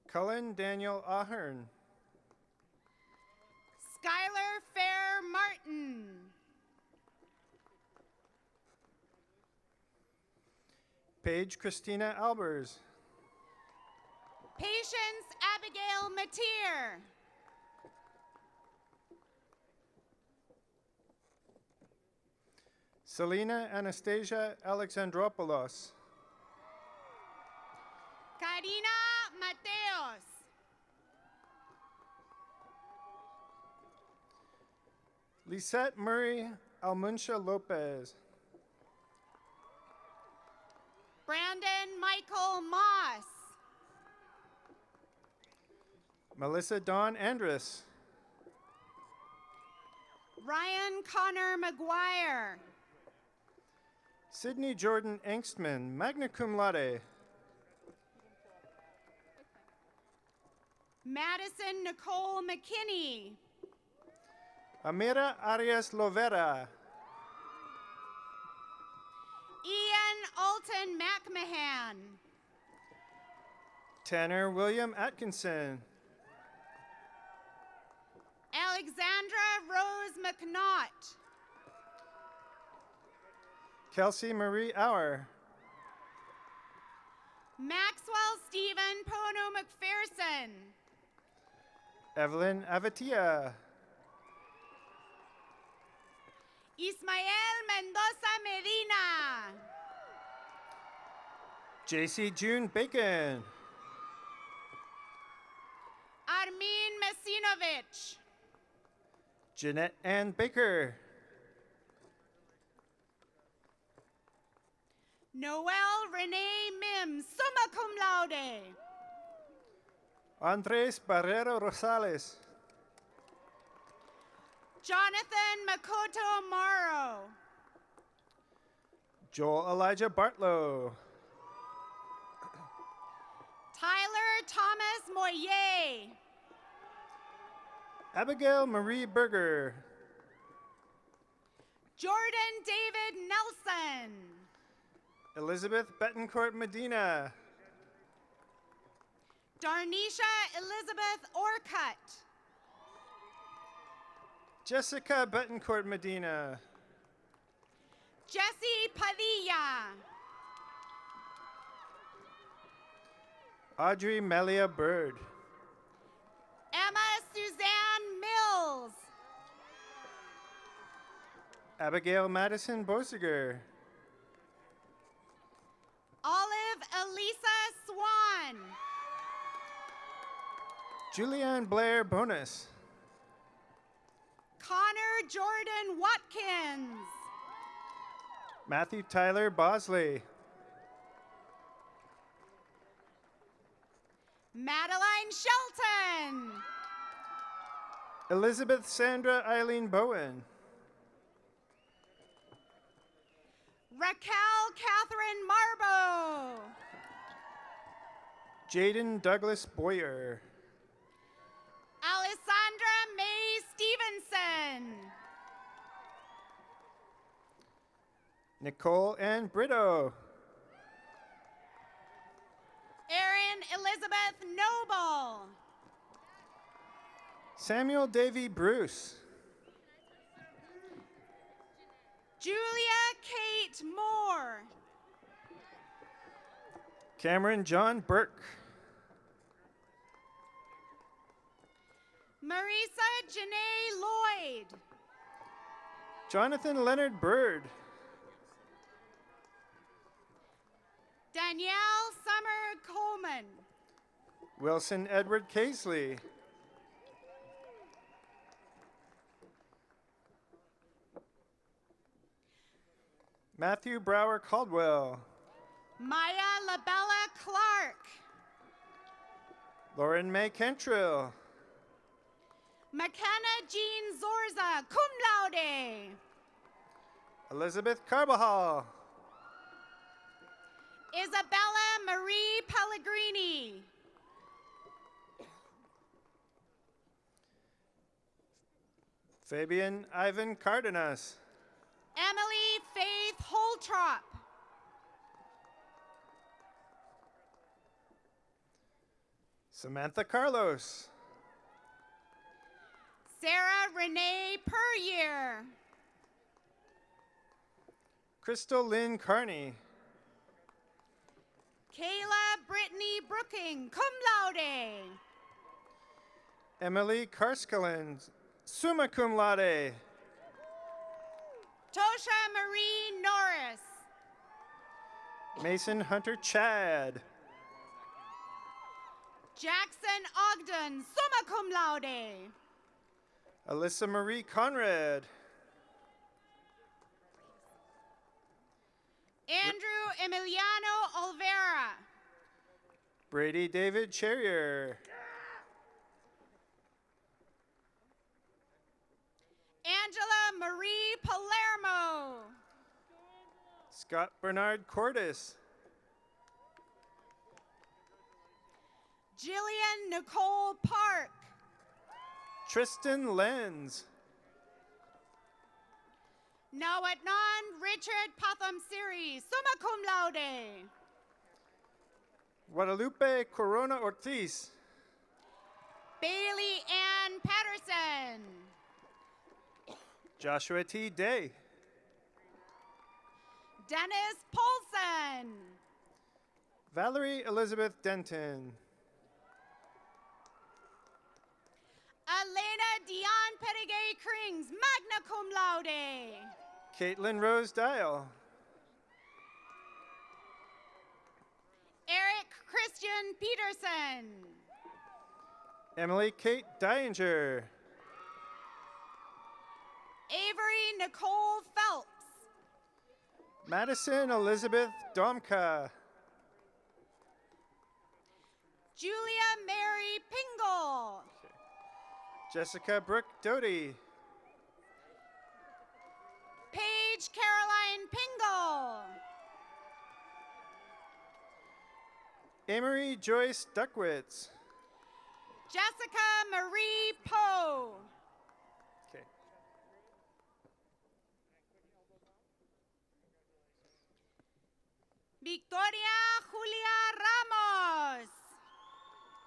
Cullen Daniel Ahern, Skylar Fair Martin. Paige Christina Albers, Patience Abigail Mateer. Selena Anastasia Alexandropoulos, Karina Mateos. Lisette Murray Almuncia Lopez, Brandon Michael Moss. Melissa Dawn Andrus, Ryan Connor McGuire. Sydney Jordan Engstman, magna cum laude, Madison Nicole McKinney. Amira Arias Lovera, Ian Alton McMahon. Tanner William Atkinson, Alexandra Rose McNaught. Kelsey Marie Auer, Maxwell Stephen Pono McPherson. Evelyn Avatia. Ismael Mendoza Medina. JC June Bacon. Armin Mesinovich. Jeanette Ann Baker. Noel Renee Mims, summa cum laude. Andres Barrero Rosales. Jonathan Makoto Morrow. Joel Elijah Bartlow. Tyler Thomas Moyer. Abigail Marie Berger. Jordan David Nelson. Elizabeth Betancourt Medina. Darnisha Elizabeth Orcutt. Jessica Betancourt Medina. Jesse Padilla. Audrey Melia Bird. Emma Suzanne Mills. Abigail Madison Bosiger. Olive Elisa Swan. Julianne Blair Bonus. Connor Jordan Watkins. Matthew Tyler Bosley. Madeline Shelton. Elizabeth Sandra Eileen Bowen. Raquel Catherine Marbo. Jaden Douglas Boyer. Alessandra May Stevenson. Nicole Ann Brito. Erin Elizabeth Noble. Samuel Davy Bruce. Julia Kate Moore. Cameron John Burke. Marisa Janae Lloyd. Jonathan Leonard Bird. Danielle Summer Coleman. Wilson Edward Casely. Matthew Brower Caldwell. Maya Labella Clark. Lauren May Cantrill. McKenna Jean Zorza, cum laude. Elizabeth Carbajal. Isabella Marie Pellegrini. Fabian Ivan Cardenas. Emily Faith Holtrop. Samantha Carlos. Sarah Renee Puryear. Crystal Lynn Carney. Kayla Brittany Brooking, cum laude. Emily Karskalen, summa cum laude. Tosha Marie Norris. Mason Hunter Chad. Jackson Ogden, summa cum laude. Alyssa Marie Conrad. Andrew Emiliano Olvera. Brady David Cherrier. Angela Marie Palermo. Scott Bernard Cordes. Jillian Nicole Park. Tristan Lenz. Nawatnan Richard Patham Siri, summa cum laude. Guadalupe Corona Ortiz. Bailey Ann Patterson. Joshua T. Day. Dennis Polson. Valerie Elizabeth Denton. Elena Dion Pettigay Krings, magna cum laude. Caitlin Rose Dial. Eric Christian Peterson. Emily Kate Deinger. Avery Nicole Phelps. Madison Elizabeth Domka. Julia Mary Pingle. Jessica Brooke Doty. Paige Caroline Pingle. Amory Joyce Duckwitz. Jessica Marie Poe. Okay. Victoria Julia Ramos.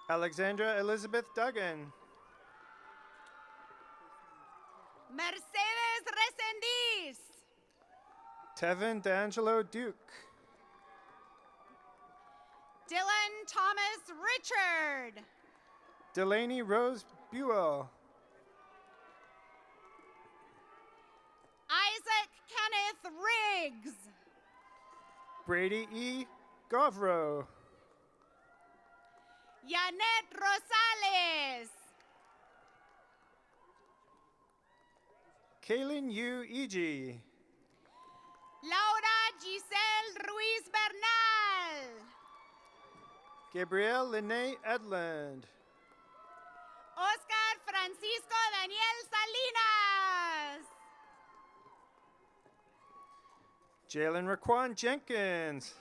Alexandra Elizabeth Duggan. Mercedes Resendiz. Tevin D'Angelo Duke. Dylan Thomas Richard. Delaney Rose Buell. Isaac Kenneth Riggs. Brady E. Govro. Yanet Rosales. Kaylin Yu E.G. Laura Giselle Ruiz Bernal. Gabrielle Lene Edland. Oscar Francisco Daniel Salinas. Jalen Raquan Jenkins.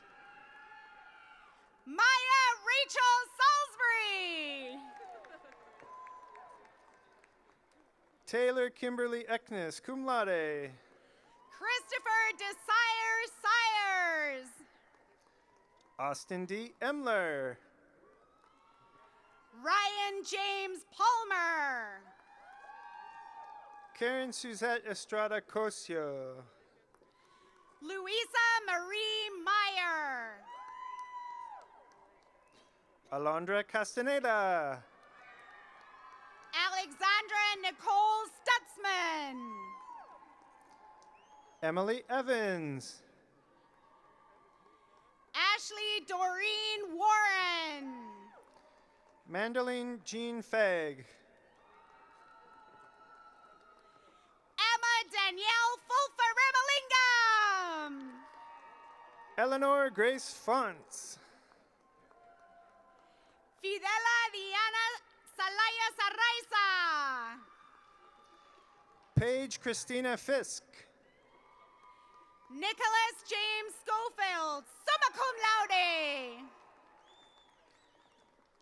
Maya Rachel Salisbury. Taylor Kimberly Eknes, cum laude. Christopher Desire Sires. Austin D. Emler. Ryan James Palmer. Karen Suzette Estrada Cosio. Luisa Marie Meyer. Alondra Castaneda. Alexandra Nicole Stutzman. Emily Evans. Ashley Doreen Warren. Mandeline Jean Fagg. Emma Danielle Fulfer Remelingam. Eleanor Grace Fonts. Fidela Diana Salaya Sarraiza. Paige Christina Fisk. Nicholas James Schofield, summa cum laude.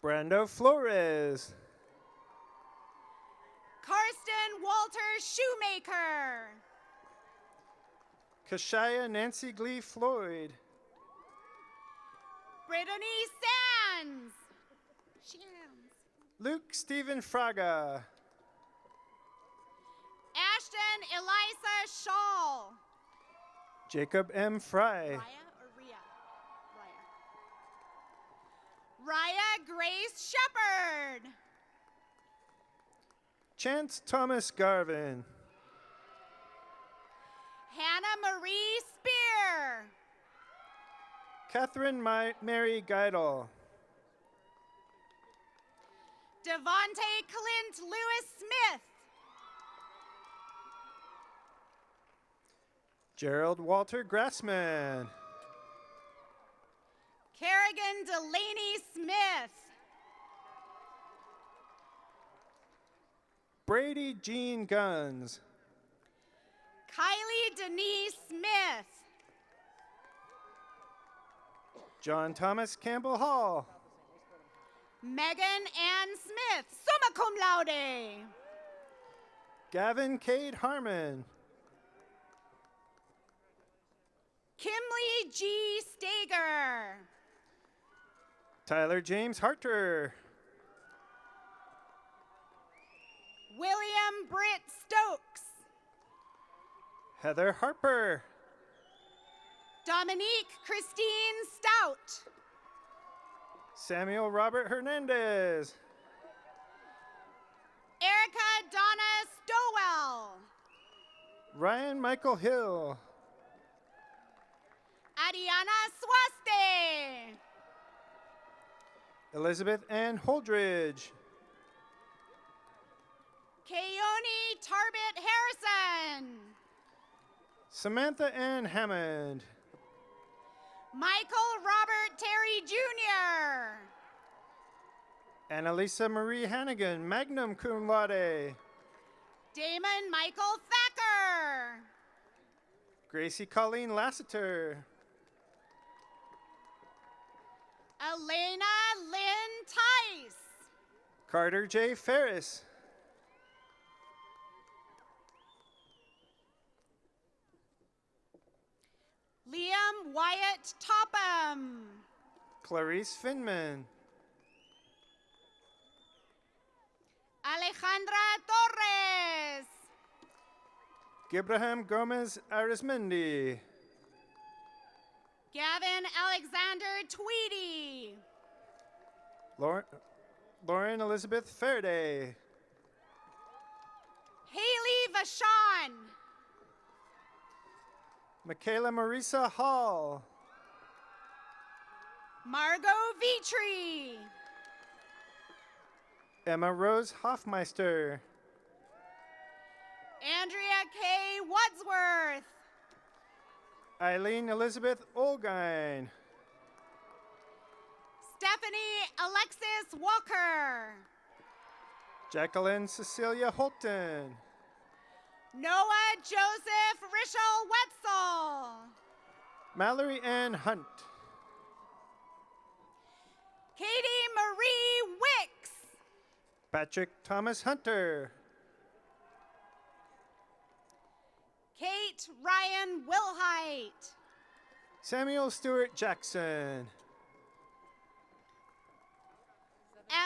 Brando Flores. Karsten Walter Shoemaker. Kashaya Nancy Glee Floyd. Brittany Sands. Luke Stephen Fraga. Ashton Elisa Shaw. Jacob M. Fry. Raya or Rhea? Raya. Raya Grace Shepard. Chance Thomas Garvin. Hannah Marie Spear. Catherine Mary Geidel. Devontae Clint Lewis Smith. Gerald Walter Grassman. Kerrigan Delaney Smith. Brady Jean Guns. Kylie Denise Smith. John Thomas Campbell Hall. Megan Ann Smith, summa cum laude. Gavin Cade Harmon. Kimley G. Stager. Tyler James Harter. William Britt Stokes. Heather Harper. Dominique Christine Stout. Samuel Robert Hernandez. Erica Donna Stowell. Ryan Michael Hill. Ariana Swaste. Elizabeth Ann Holdridge. Keone Tarbit Harrison. Samantha Ann Hammond. Michael Robert Terry Jr. Annalisa Marie Hannigan, magna cum laude. Damon Michael Thacker. Gracie Colleen Lassiter. Elena Lynn Tice. Carter J. Ferris. Liam Wyatt Topham. Clarice Finman. Alejandra Torres. Gibrahim Gomez Arizmendi. Gavin Alexander Tweedy. Lauren Elizabeth Faraday. Haley Vachon. Michaela Marisa Hall. Margot Vitri. Emma Rose Hoffmeister. Andrea K. Wadsworth. Eileen Elizabeth Olgine. Stephanie Alexis Walker. Jacqueline Cecilia Holton. Noah Joseph Rishel Wetzel. Mallory Ann Hunt. Katie Marie Wicks. Patrick Thomas Hunter. Kate Ryan Wilhite. Samuel Stewart Jackson.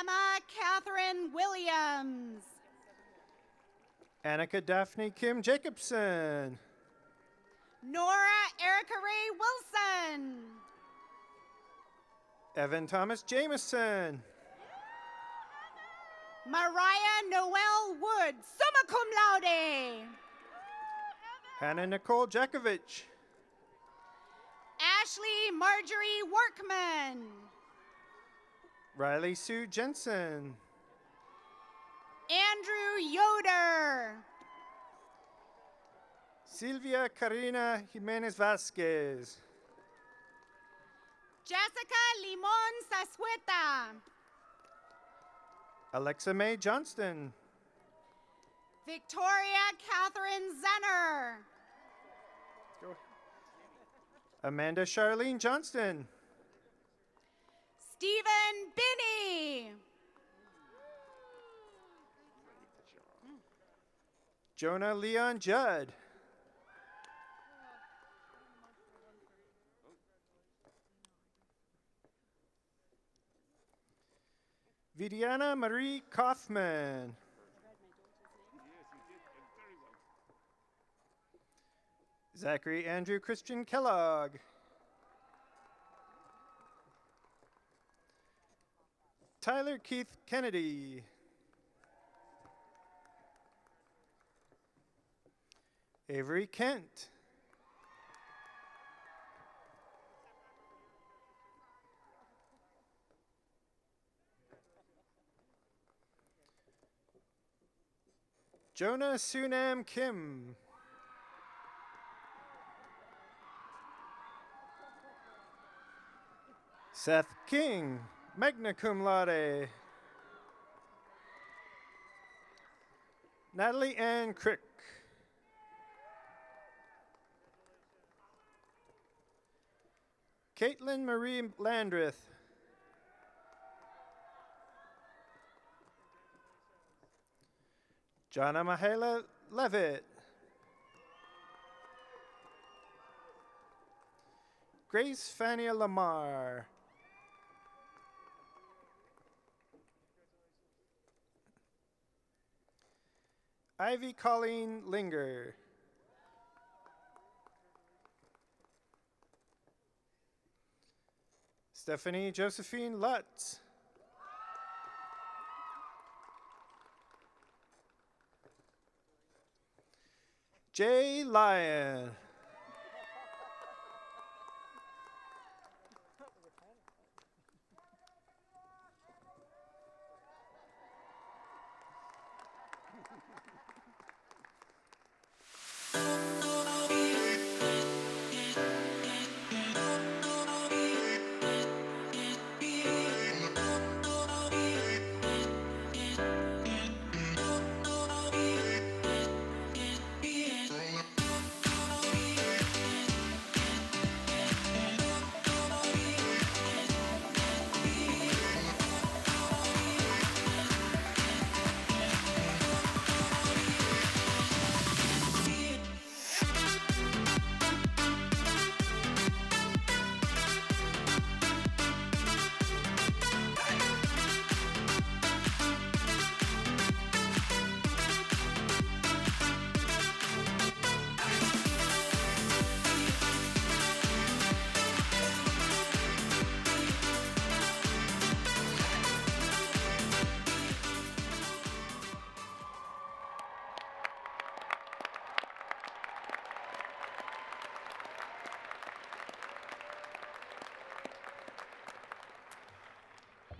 Emma Catherine Williams. Annika Daphne Kim Jacobson. Nora Erica Ray Wilson. Evan Thomas Jameson. Mariah Noel Wood, summa cum laude. Hannah Nicole Jakovich. Ashley Marjorie Workman. Riley Sue Jensen. Andrew Yoder. Silvia Karina Jimenez Vasquez. Jessica Limon Sasueta. Alexa Mae Johnston. Victoria Catherine Zenner. Amanda Charlene Johnston. Stephen Binney. Jonah Leon Judd. Vidiana Marie Kaufman. Zachary Andrew Christian Kellogg. Tyler Keith Kennedy. Avery Kent. Jonah Sunam Kim. Seth King, magna cum laude. Natalie Ann Crick. Caitlin Marie Landreth. Jana Mahela Levitt. Grace Fania Lamar. Ivy Colleen Linger. Stephanie Josephine Lutz. Jay Lyon.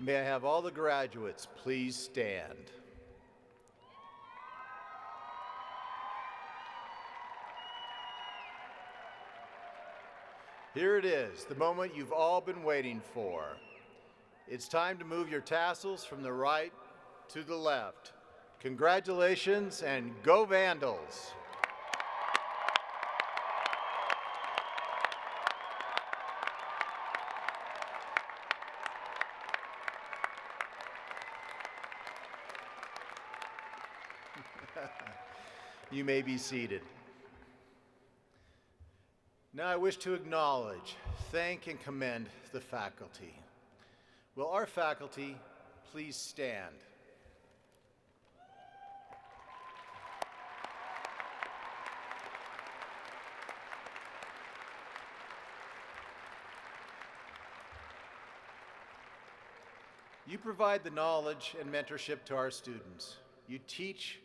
May I have all the graduates please stand? Here it is, the moment you've all been waiting for. It's time to move your tassels from the right to the left. Congratulations and go Vandals! You may be seated. Now I wish to acknowledge, thank, and commend the faculty. Will our faculty please stand? You provide the knowledge and mentorship to our students. You teach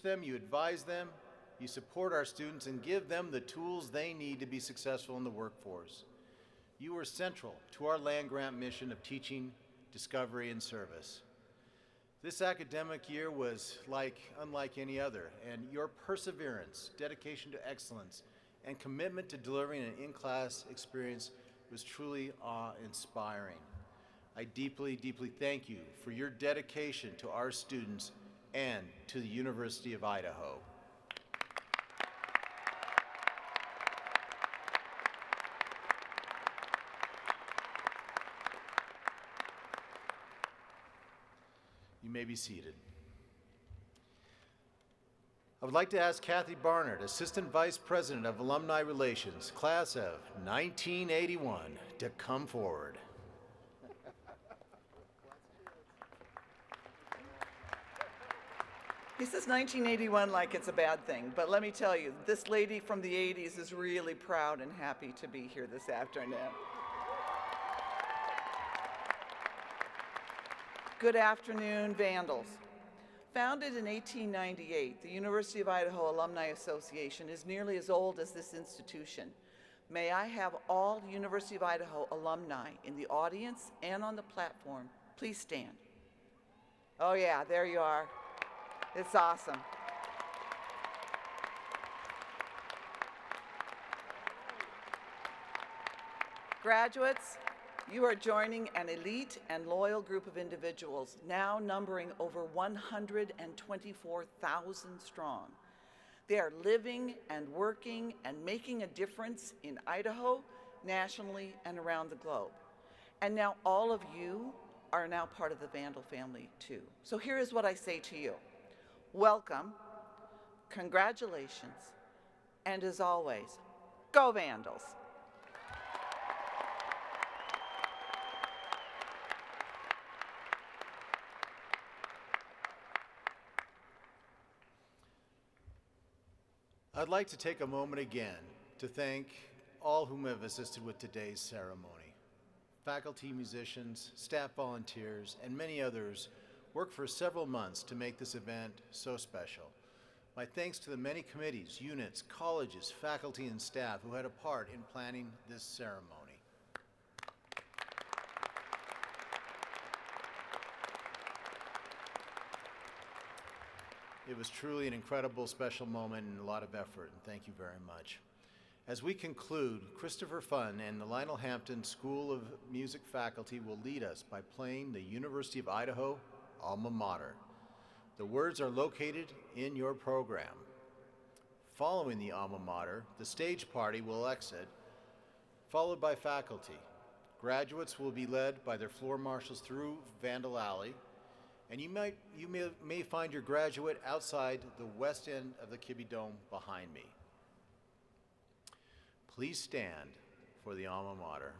them, you advise them, you support our students and give them the tools they need to be successful in the workforce. You are central to our land-grant mission of teaching, discovery, and service. This academic year was unlike any other, and your perseverance, dedication to excellence, and commitment to delivering an in-class experience was truly awe-inspiring. I deeply, deeply thank you for your dedication to our students and to the University of Idaho. You may be seated. I would like to ask Kathy Barnard, Assistant Vice President of Alumni Relations, Class of 1981, to come forward. He says 1981 like it's a bad thing, but let me tell you, this lady from the 80s is really proud and happy to be here this afternoon. Good afternoon, Vandals. Founded in 1898, the University of Idaho Alumni Association is nearly as old as this institution. May I have all University of Idaho alumni in the audience and on the platform please stand. Oh yeah, there you are. It's awesome. Graduates, you are joining an elite and loyal group of individuals, now numbering over 124,000 strong. They are living and working and making a difference in Idaho, nationally, and around the globe. And now all of you are now part of the Vandal family too. So here is what I say to you. Welcome, congratulations, and as always, go Vandals! I'd like to take a moment again to thank all whom have assisted with today's ceremony. faculty, musicians, staff volunteers, and many others worked for several months to make this event so special. My thanks to the many committees, units, colleges, faculty, and staff who had a part in planning this ceremony. It was truly an incredible, special moment and a lot of effort, and thank you very much. As we conclude, Christopher Funn and the Lionel Hampton School of Music faculty will lead us by playing the University of Idaho alma mater. The words are located in your program. Following the alma mater, the stage party will exit, followed by faculty. Graduates will be led by their floor marshals through Vandal Alley, and you may find your graduate outside the west end of the Kibbe Dome behind me. Please stand for the alma mater.